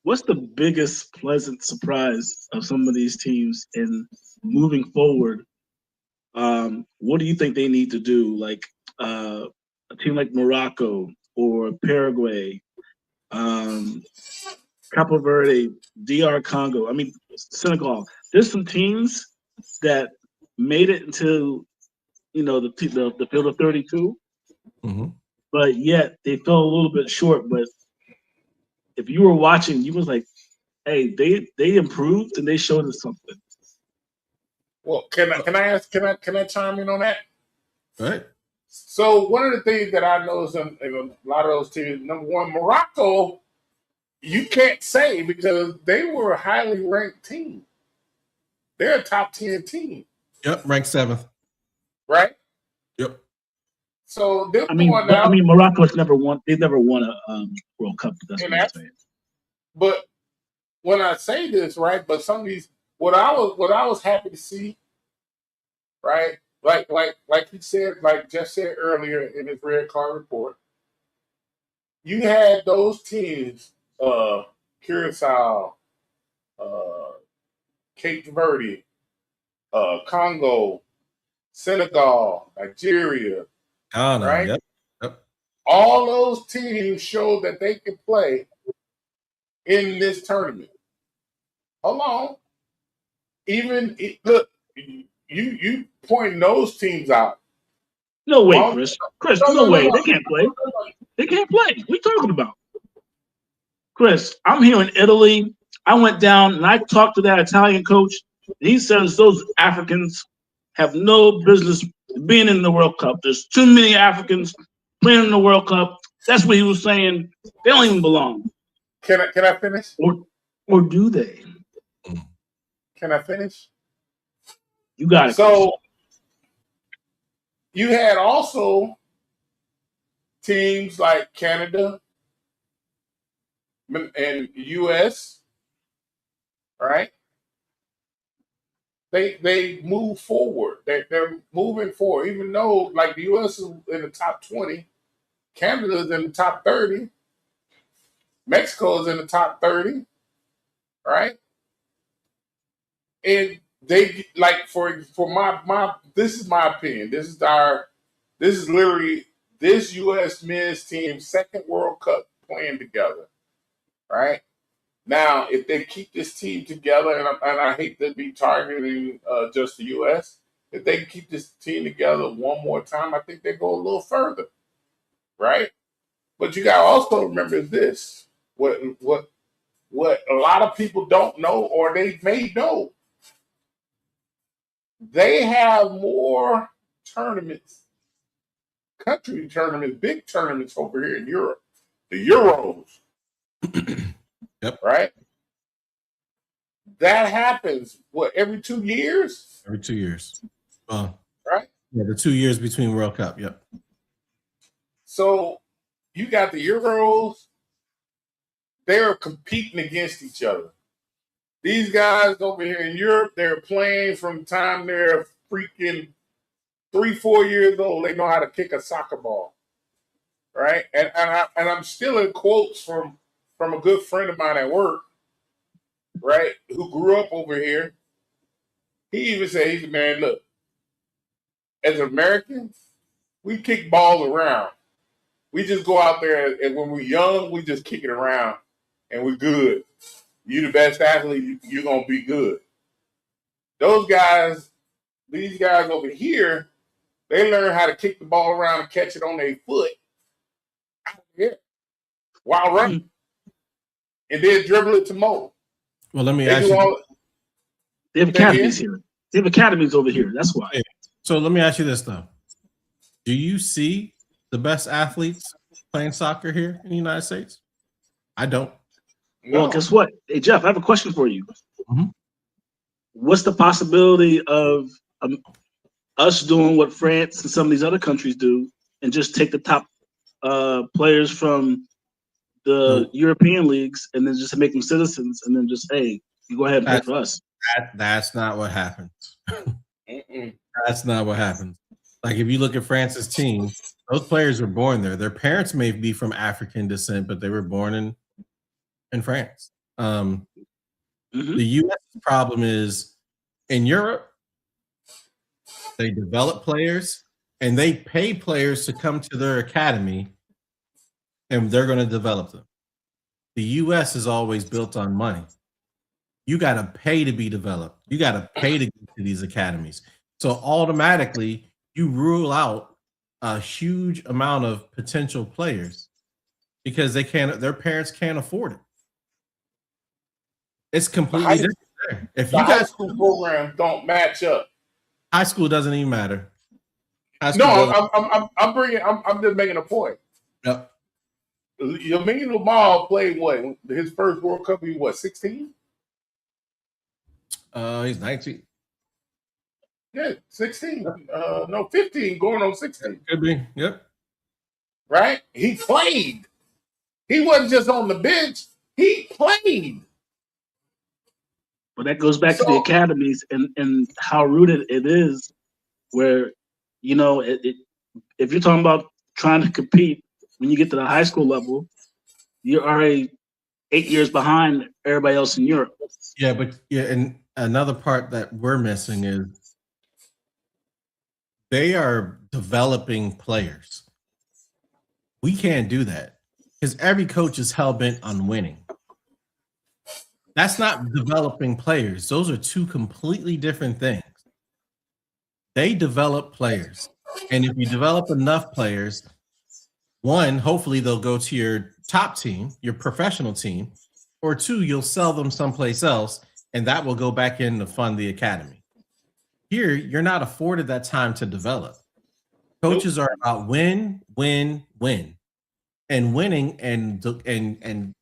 what's the biggest pleasant surprise of some of these teams in moving forward? What do you think they need to do? Like a team like Morocco or Paraguay, Cape Verde, DR Congo, Senegal. There's some teams that made it into, the field of 32, but yet they fell a little bit short. But if you were watching, you was like, hey, they improved and they showed us something. Well, can I chime in on that? All right. So one of the things that I noticed in a lot of those teams, number one, Morocco, you can't say because they were a highly ranked team. They're a top 10 team. Yep, ranked 7th. Right? Yep. So they're going out. Morocco's never won. They've never won a World Cup. That's what I'm saying. But when I say this, right? But some of these, what I was happy to see, right? Like he said, like Jeff said earlier in his red card report, you had those teams, Curacao, Cape Verde, Congo, Senegal, Nigeria, right? Yep. All those teams showed that they could play in this tournament. Hold on. Look, you pointing those teams out. No way, Chris. No way. They can't play. They can't play. What are you talking about? Chris, I'm hearing Italy, I went down and I talked to that Italian coach. He says those Africans have no business being in the World Cup. There's too many Africans playing in the World Cup. That's what he was saying. They don't even belong. Can I finish? Or do they? Can I finish? You got it. So you had also teams like Canada and US, right? They move forward. They're moving forward, even though like the US is in the top 20, Canada is in the top 30, Mexico is in the top 30, right? And they like for my this is my opinion. This is literally this US men's team second World Cup playing together, right? Now, if they keep this team together, and I hate to be targeting just the U.S., if they can keep this team together one more time, I think they go a little further, right? But you got to also remember this: what a lot of people don't know, or they may know, they have more tournaments, country tournaments, big tournaments over here in Europe, the Euros. Yep. Right? That happens, what, every 2 years? Every 2 years. Right? Yeah, the 2 years between World Cup. Yep. So you got the Euros, they're competing against each other. These guys over here in Europe, they're playing from the time they're freaking 3-4 years old. They know how to kick a soccer ball. Right? And I'm stealing quotes from a good friend of mine at work, right, who grew up over here. He even said, he said, man, look, as Americans, we kick balls around. We just go out there, and when we're young, we just kick it around, and we're good. You the best athlete, you're going to be good. Those guys, these guys over here, they learn how to kick the ball around and catch it on their foot out here while running. And then dribble it to Mo. Well, let me ask you. They have academies here. They have academies over here. That's why. So let me ask you this, though. Do you see the best athletes playing soccer here in the United States? I don't. No. Well, guess what? Hey, Jeff, I have a question for you. Mm-hmm. What's the possibility of us doing what France and some of these other countries do and just take the top players from the European leagues and then just make them citizens and then just, hey, you go ahead and play for us? That's not what happens. That's not what happens. Like if you look at France's team, those players were born there. Their parents may be from African descent, but they were born in France. The U.S. problem is in Europe, they develop players and they pay players to come to their academy and they're going to develop them. The U.S. is always built on money. You got to pay to be developed. You got to pay to get to these academies. So automatically you rule out a huge amount of potential players because their parents can't afford it. It's completely different. If you high school programs don't match up. High school doesn't even matter. I'm just making a point. Yep. Lamine Lamar played what? His first World Cup, he was 16? He's 19. Yeah, 16. No, 15, going on 16. Could be. Yep. Right? He played. He wasn't just on the bench. He played. But that goes back to the academies and how rooted it is where, you know, if you're talking about trying to compete when you get to the high school level, you're already 8 years behind everybody else in Europe. Yeah, and another part that we're missing is they are developing players. We can't do that because every coach is hell-bent on winning. That's not developing players. Those are two completely different things. They develop players. And if you develop enough players, one, hopefully they'll go to your top team, your professional team, or two, you'll sell them someplace else, and that will go back in to fund the academy. Here, you're not afforded that time to develop. Coaches are about win, win, win, and winning and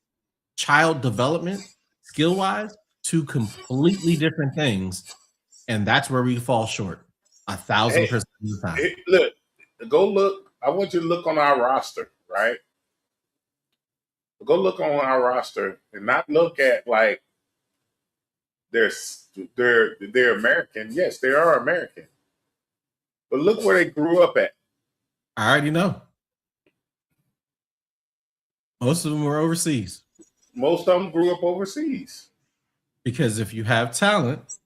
child development, skill wise, two completely different things, and that's where we fall short 1,000% of the time. Look, go look. I want you to look on our roster, right? Go look on our roster and not look at like they're American. Yes, they are American, but look where they grew up at. I already know. Most of them were overseas. Most of them grew up overseas. Because if you have talent,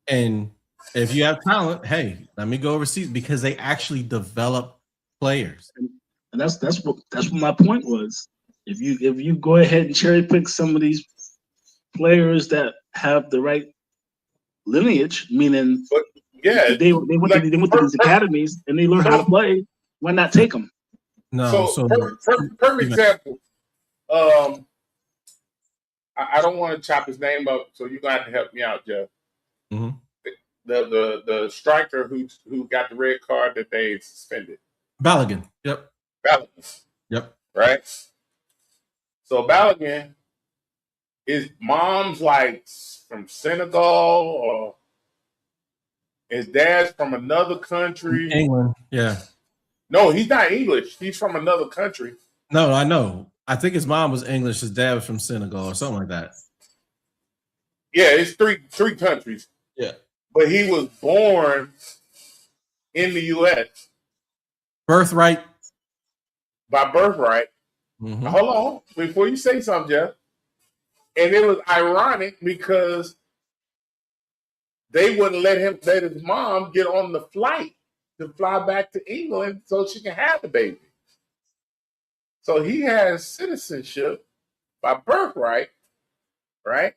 and if you have talent, hey, let me go overseas, because they actually develop players. And that's what my point was. If you go ahead and cherry pick some of these players that have the right lineage, meaning they went to these academies and they learn how to play, why not take them? No. So perfect example. I don't want to chop his name up, so you're gonna have to help me out, Jeff. Mm-hmm. The striker who got the red card that they suspended. Balogun. Yep. Balogun. Yep. Right. So Balogun, his mom's like from Senegal, or his dad's from another country. England. Yeah. No, he's not English. He's from another country. No, I know. I think his mom was English. His dad was from Senegal or something like that. Yeah, it's three countries. Yeah. But he was born in the U.S. Birthright. By birthright. Mm-hmm. Hold on. Before you say something, Jeff. And it was ironic because they wouldn't let his mom get on the flight to fly back to England so she can have the baby. So he has citizenship by birthright, right?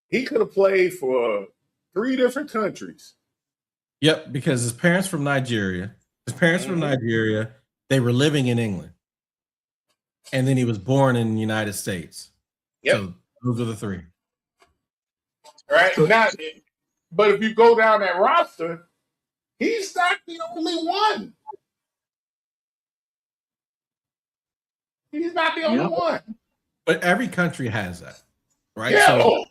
He could have played for 3 different countries. Yep, because his parents from Nigeria. They were living in England. And then he was born in the United States. Yep. So those are the 3. Right? Now, but if you go down that roster, he's not the only one. He's not the only one. But every country has that, right? Yeah. So,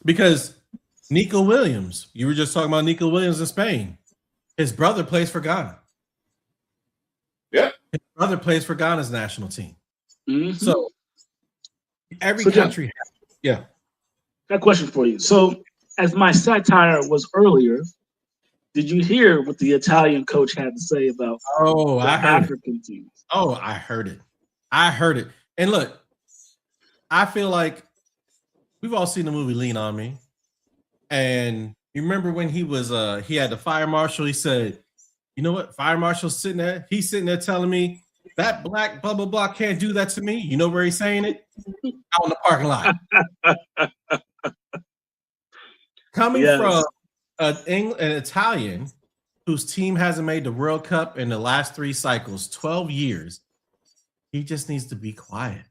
because Nico Williams, you were just talking about Nico Williams in Spain. His brother plays for Ghana. Yeah. His brother plays for Ghana's national team. Mm-hmm. So every country has it. Yeah. Got a question for you. So, as my satire was earlier, did you hear what the Italian coach had to say about the African teams? Oh, I heard it. And look, I feel like we've all seen the movie Lean on Me. And you remember when he had the fire marshal, he said, you know what? Fire marshal's he's sitting there telling me that black blah, blah, blah can't do that to me. You know where he's saying it? Out in the parking lot. Coming from an Italian whose team hasn't made the World Cup in the last 3 cycles, 12 years, he just needs to be quiet.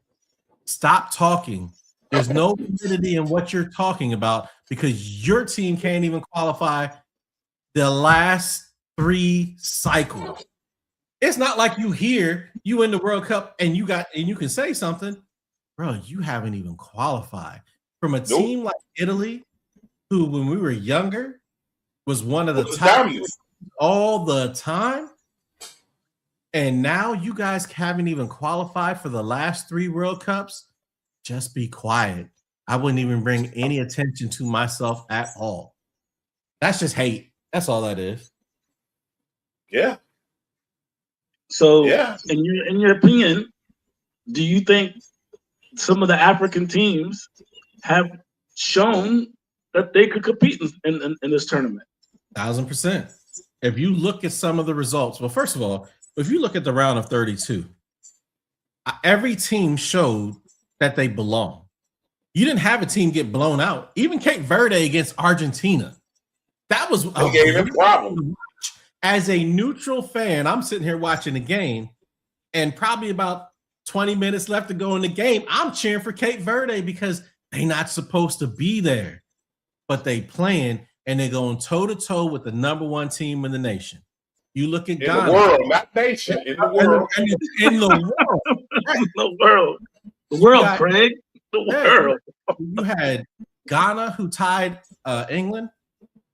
Stop talking. There's no validity in what you're talking about because your team can't even qualify the last 3 cycles. It's not like you in the World Cup and you can say something. Bro, you haven't even qualified. From a team like Italy, who when we were younger was one of the top all the time. And now you guys haven't even qualified for the last 3 World Cups. Just be quiet. I wouldn't even bring any attention to myself at all. That's just hate. That's all that is. Yeah. So, in your opinion, do you think some of the African teams have shown that they could compete in this tournament? 1,000%. If you look at some of the results, well, first of all, if you look at the round of 32, every team showed that they belong. You didn't have a team get blown out. Even Cape Verde against Argentina. That was a problem. As a neutral fan, I'm sitting here watching the game, and probably about 20 minutes left to go in the game. I'm cheering for Cape Verde because they're not supposed to be there, but they playing and they're going toe-to-toe with the number one team in the nation. You look at Ghana. In the world, not nation, in the world. In the world. Right. The world. The world, Craig. The world. You had Ghana who tied England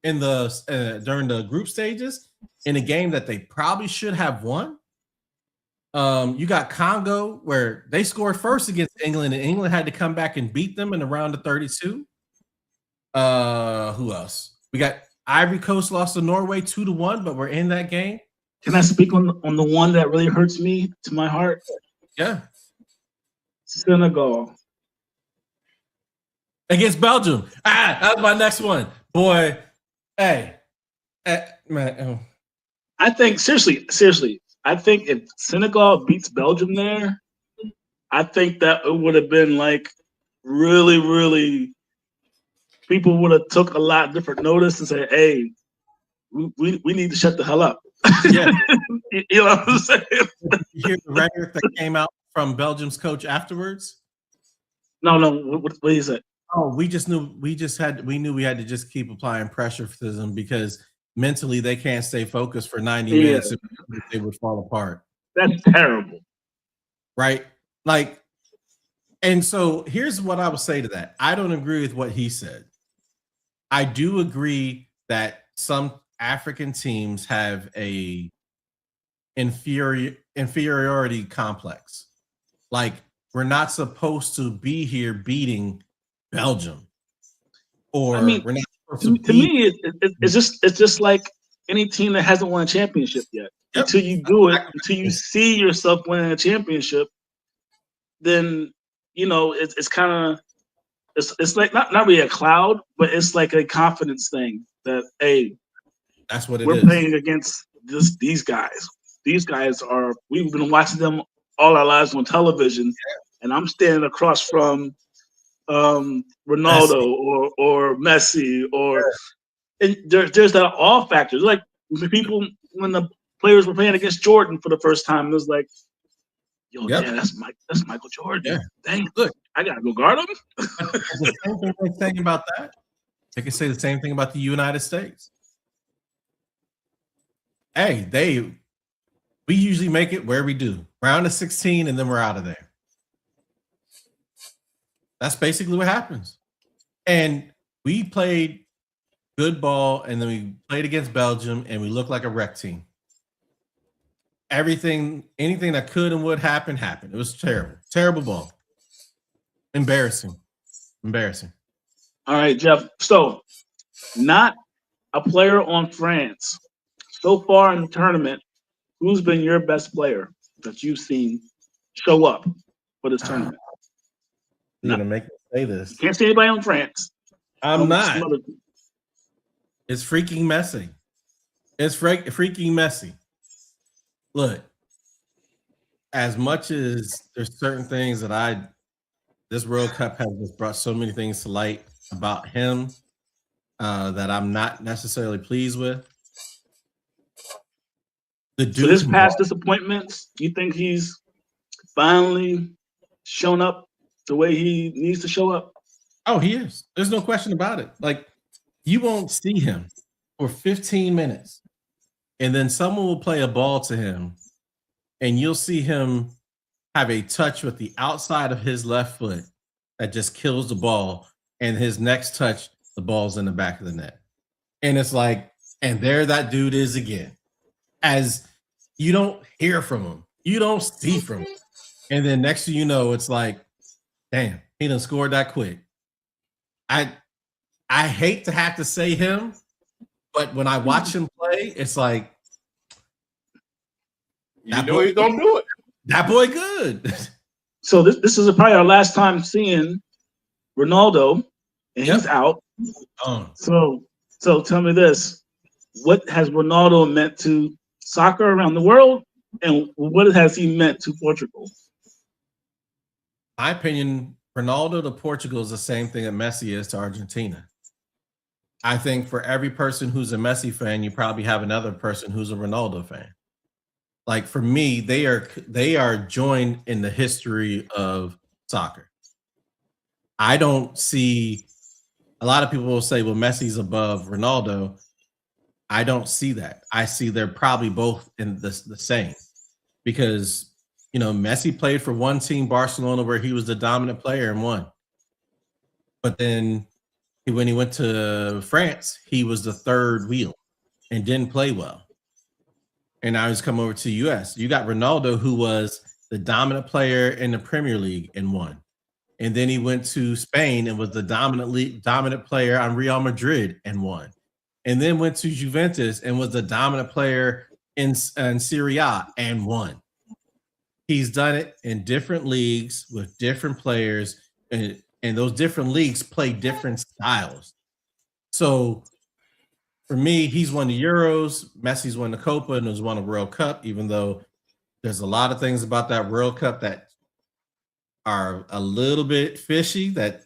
in the during the group stages in a game that they probably should have won. You got Congo where they scored first against England, and England had to come back and beat them in the round of 32. Who else? We got Ivory Coast lost to Norway 2-1, but we're in that game. Can I speak on the one that really hurts me to my heart? Yeah. Senegal. Against Belgium. That's my next one. Boy, man. I think, seriously, I think if Senegal beats Belgium there, I think that it would have been like really, really, people would have took a lot different notice and said, hey, we need to shut the hell up. Yeah. You know what I'm saying? You hear the rhetoric that came out from Belgium's coach afterwards? No, what is it? Oh, we knew we had to just keep applying pressure to them because mentally they can't stay focused for 90 minutes if they would fall apart. That's terrible. Right? Like, and so here's what I would say to that. I don't agree with what he said. I do agree that some African teams have a inferiority complex. Like, we're not supposed to be here beating Belgium, or we're not supposed to me, it's just like any team that hasn't won a championship yet. Yep. Until you do it, until you see yourself winning a championship, then it's kind of it's like not really a cloud, but it's like a confidence thing that that's what we're playing against these guys. These guys we've been watching them all our lives on television, and I'm standing across from Ronaldo Messi. or Messi and there's that awe factor. Like people when the players were playing against Jordan for the first time, it was like, yo, that's Michael Jordan. Yeah. Dang, look, I gotta go guard him. The same thing they're saying about that. They can say the same thing about the United States. Hey, we usually make it where we do. Round of 16, and then we're out of there. That's basically what happens. And we played good ball, and then we played against Belgium, and we looked like a wreck team. Anything that could and would happen, happened. It was terrible. Terrible ball. Embarrassing. All right, Jeff. So, not a player on France. So far in the tournament, who's been your best player that you've seen show up for this tournament? You're going to make me say this. You can't say anybody on France. I'm not. It's freaking messy. It's freaking messy. Look, as much as there's certain things that this World Cup has just brought so many things to light about him that I'm not necessarily pleased with. So his past disappointments, you think he's finally shown up the way he needs to show up? Oh, he is. There's no question about it. Like, you won't see him for 15 minutes, and then someone will play a ball to him, and you'll see him have a touch with the outside of his left foot that just kills the ball, and his next touch, the ball's in the back of the net. And it's like, and there that dude is again. As you don't hear from him, you don't see from him. And then next thing you know, it's like, damn, he done scored that quick. I hate to have to say him, but when I watch him play, it's like, he's gonna do it. That boy good. So this is probably our last time seeing Ronaldo, and he's out. So tell me this: what has Ronaldo meant to soccer around the world, and what has he meant to Portugal? My opinion, Ronaldo to Portugal is the same thing that Messi is to Argentina. I think for every person who's a Messi fan, you probably have another person who's a Ronaldo fan. Like for me, they are joined in the history of soccer. I don't see a lot of people will say, well, Messi's above Ronaldo. I don't see that. I see they're probably both in the same because Messi played for one team, Barcelona, where he was the dominant player and won. But then when he went to France, he was the third wheel and didn't play well. And now he's come over to the US. You got Ronaldo, who was the dominant player in the Premier League and won. And then he went to Spain and was the dominant player on Real Madrid and won. And then went to Juventus and was the dominant player in Serie A and won. He's done it in different leagues with different players, and those different leagues play different styles. So for me, he's won the Euros, Messi's won the Copa, and has won a World Cup, even though there's a lot of things about that World Cup that are a little bit fishy that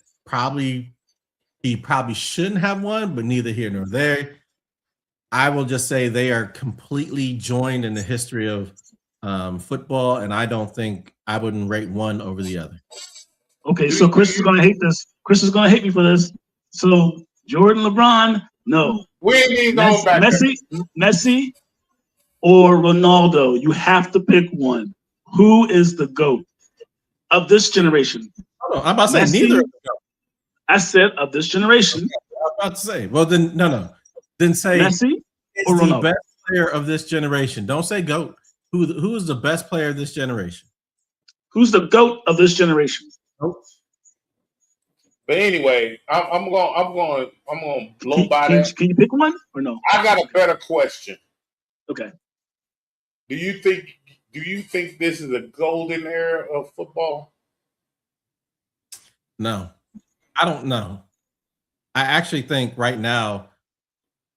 he probably shouldn't have won, but neither here nor there. I will just say they are completely joined in the history of football, and I wouldn't rate one over the other. Okay, so Chris is gonna hate this. Chris is gonna hate me for this. So Jordan, LeBron, no. We ain't even going back there. Messi, or Ronaldo. You have to pick one. Who is the GOAT of this generation? I'm about to say neither. I said of this generation. Okay, I was about to say. Well, then no. Then say Messi or the Ronaldo. best player of this generation. Don't say GOAT. Who is the best player of this generation? Who's the GOAT of this generation? Nope. But anyway, I'm going to blow by that. Can you pick one or no? I got a better question. Okay. Do you think this is a golden era of football? No, I don't know. I actually think right now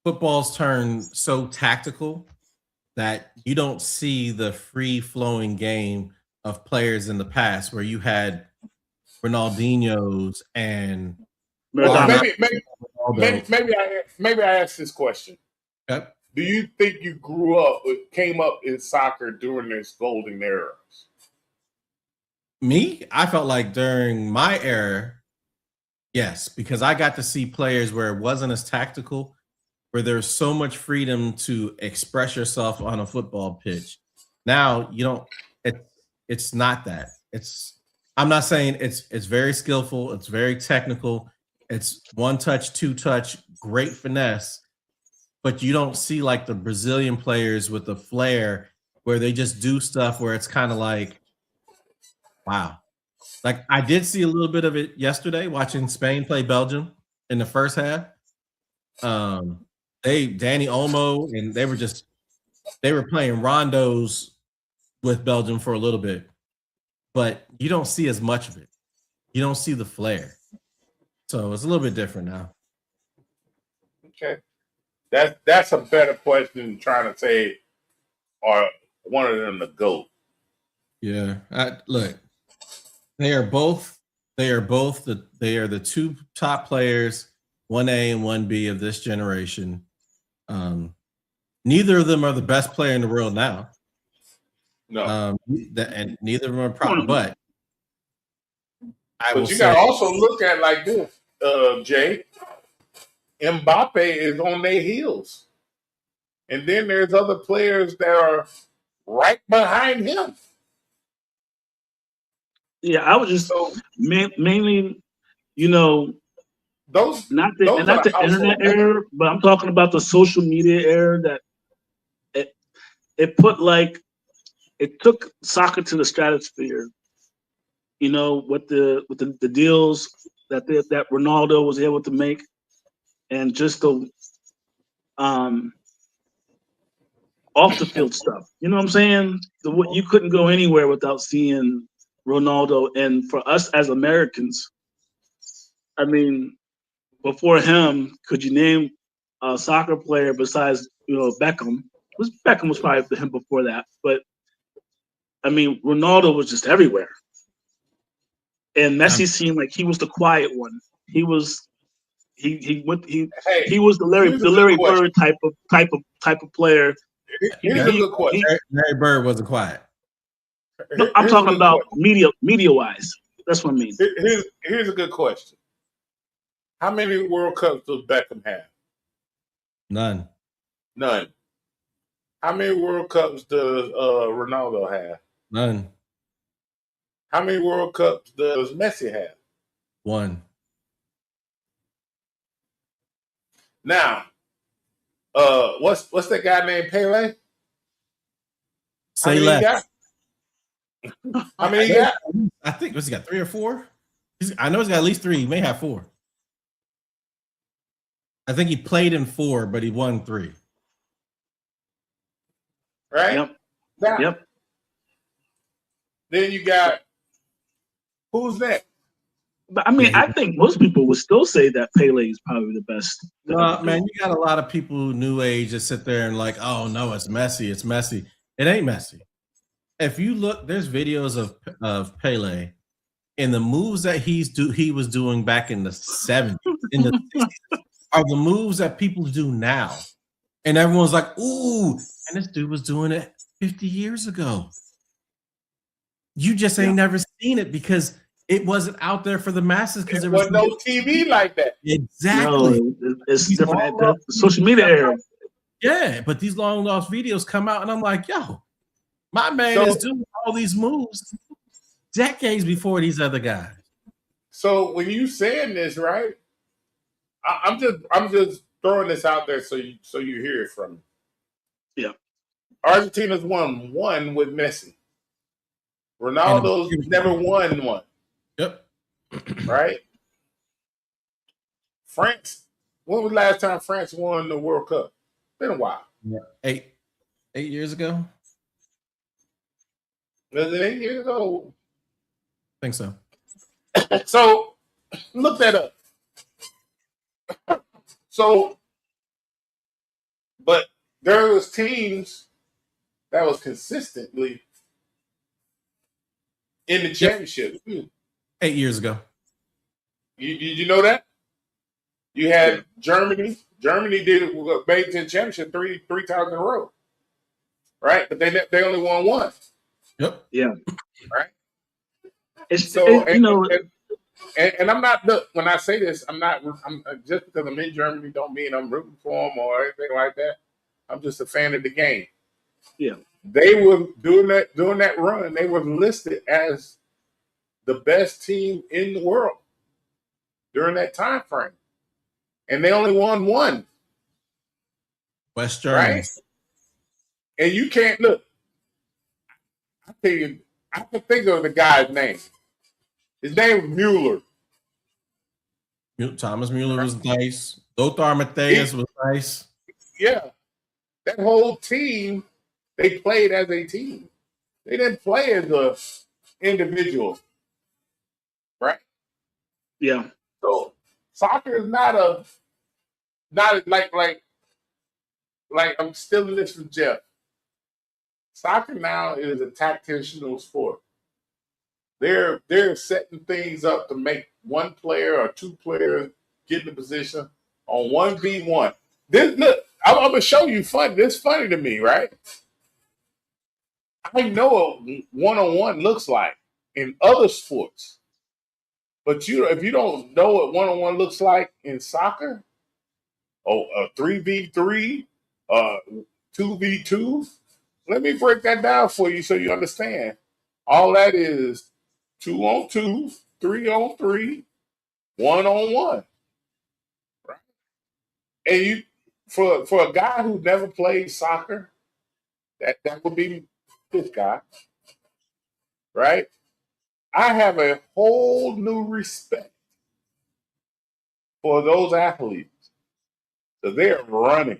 football's turned so tactical that you don't see the free-flowing game of players in the past where you had Ronaldinho's and well, maybe I ask this question. Okay. Do you think you came up in soccer during this golden era? Me, I felt like during my era, yes, because I got to see players where it wasn't as tactical, where there's so much freedom to express yourself on a football pitch. Now you don't. It's not that. I'm not saying it's very skillful. It's very technical. It's one touch, two touch, great finesse, but you don't see like the Brazilian players with the flair where they just do stuff where it's kind of like, wow. Like I did see a little bit of it yesterday watching Spain play Belgium in the first half. Danny Olmo and they were playing rondos with Belgium for a little bit, but you don't see as much of it. You don't see the flair. So it's a little bit different now. Okay. That's a better question than trying to say are one of them the GOAT. Yeah. Look, they are the two top players, 1A and 1B of this generation. Neither of them are the best player in the world now. No. And neither of them are probably, but you gotta also look at like this, Jay. Mbappe is on their heels. And then there's other players that are right behind him. Yeah, I was just mainly, those not the internet era, but I'm talking about the social media era that it took soccer to the stratosphere. With the deals that Ronaldo was able to make, and just the off the field stuff. You know what I'm saying? You couldn't go anywhere without seeing Ronaldo. And for us as Americans, I mean, before him, could you name a soccer player besides Beckham? Beckham was probably him before that, but I mean, Ronaldo was just everywhere. And Messi seemed like he was the quiet one. He was he was the Larry Bird type of player. Here's a good question. Larry Bird wasn't quiet. No, I'm Here's a talking good about question. media wise. That's what I mean. Here's a good question. How many World Cups does Beckham have? None. None. How many World Cups does Ronaldo have? None. How many World Cups does Messi have? One. Now, what's that guy named Pele? How Say many less. he got? How many he got? I think what's he got? 3 or 4? I know he's got at least 3. He may have 4. I think he played in 4, but he won 3. Right? Yep. Now, Yep. then you got who's next? But I mean, I think most people would still say that Pele is probably the best. Man, you got a lot of people new age that sit there and like, oh no, it's Messi, it's Messi. It ain't Messi. If you look, there's videos of Pele and the moves that he was doing back in the 70s, in the 60s, are the moves that people do now. And everyone's like, ooh, and this dude was doing it 50 years ago. You just ain't never seen it because it wasn't out there for the masses because there was no TV like that. Exactly. No, it's different at the social media era. Yeah, but these long lost videos come out, and I'm like, yo, my man is doing all these moves decades before these other guys. So when you saying this, right? I'm just throwing this out there so you hear it from me. Yeah. Argentina's won one with Messi. Ronaldo's never won one. Yep. Right? France. When was the last time France won the World Cup? Been a while. Yeah. 8 years ago. Was it 8 years ago? I think so. So look that up. So, but there was teams that was consistently in the championship. 8 years ago. You know that? You had Germany. Germany made it to the championship three times in a row, right? But they only won one. Yep. Yeah. Right. So and I'm not. Look, when I say this, I'm just because I'm in Germany don't mean I'm rooting for them or anything like that. I'm just a fan of the game. Yeah. They were during that run. They were listed as the best team in the world during that time frame, and they only won one. West Germany. Right? And you can't look. I tell you, I can think of the guy's name. His name was Mueller. Thomas Mueller was nice. Lothar Matthäus was nice. Yeah. That whole team, they played as a team. They didn't play as a individual. Right? Yeah. So soccer is not like I'm still listening to Jeff. Soccer now is a tactical sport. They're setting things up to make one player or two players get in the position on 1v1. This look, I'm gonna show you fun. This is funny to me, right? I know what one-on-one looks like in other sports, but if you don't know what one-on-one looks like in soccer, a 3v3, 2v2, let me break that down for you so you understand. All that is 2-on-2, 3-on-3, 1-on-1. Right? And you for a guy who never played soccer, that would be this guy. Right? I have a whole new respect for those athletes. So they're running.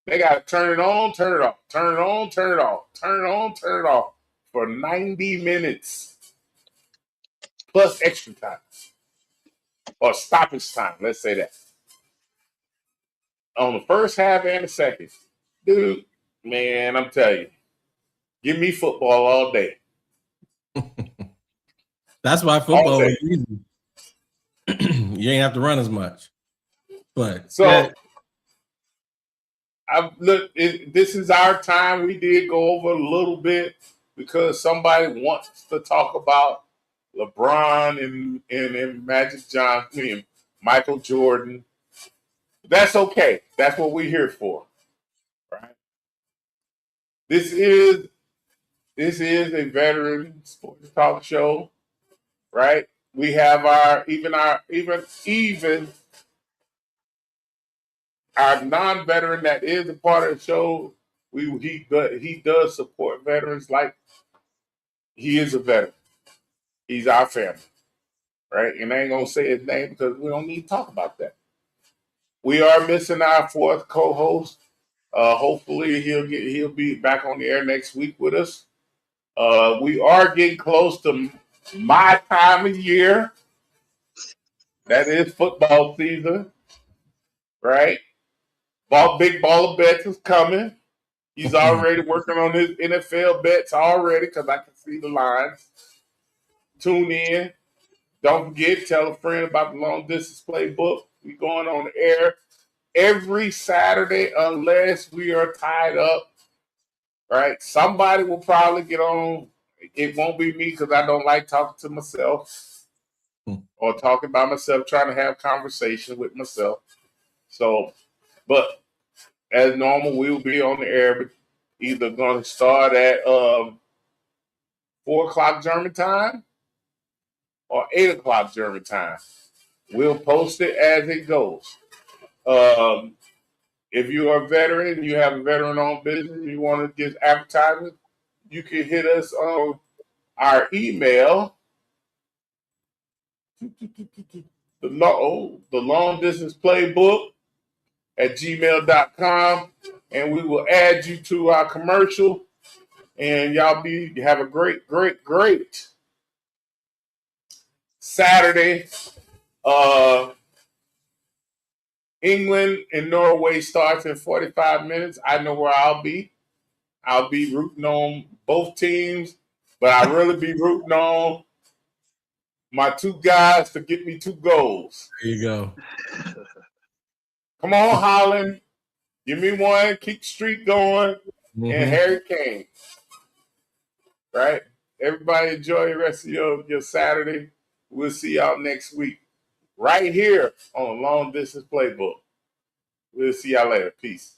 They got to turn it on, turn it off, turn it on, turn it off, turn it on, turn it off for 90 minutes plus extra time or stoppage time. Let's say that. On the first half and the second, dude, man, I'm telling you, give me football all day. That's why football was easy. You ain't have to run as much. But so This is our time. We did go over a little bit because somebody wants to talk about LeBron and Magic Johnson and Michael Jordan. That's okay. That's what we're here for, right? This is a veteran sports talk show, right? We have even our non-veteran that is a part of the show. He does support veterans like he is a veteran. He's our family, right? And I ain't gonna say his name because we don't need to talk about that. We are missing our fourth co-host. Hopefully he'll be back on the air next week with us. We are getting close to my time of year. That is football season, right? Big baller bets is coming. He's already working on his NFL bets already because I can see the lines. Tune in. Don't forget, tell a friend about the Long Distance Playbook. We're going on the air every Saturday unless we are tied up, right? Somebody will probably get on. It won't be me because I don't like talking to myself or talking by myself, trying to have conversation with myself. So, but as normal, we will be on the air, but either going to start at 4 o'clock German time or 8 o'clock German time. We'll post it as it goes. If you are a veteran, you have a veteran-owned business, you want to get advertising, you can hit us on our email, the long distance playbook at gmail.com, and we will add you to our commercial. And y'all have a great Saturday. England and Norway starts in 45 minutes. I know where I'll be. I'll be rooting on both teams, but I really be rooting on my two guys to get me 2 goals. There you go. Come on, Holland. Give me one. Keep the streak going. Mm-hmm. And Harry Kane. Right? Everybody enjoy the rest of your Saturday. We'll see y'all next week. Right here on Long Distance Playbook. We'll see y'all later. Peace.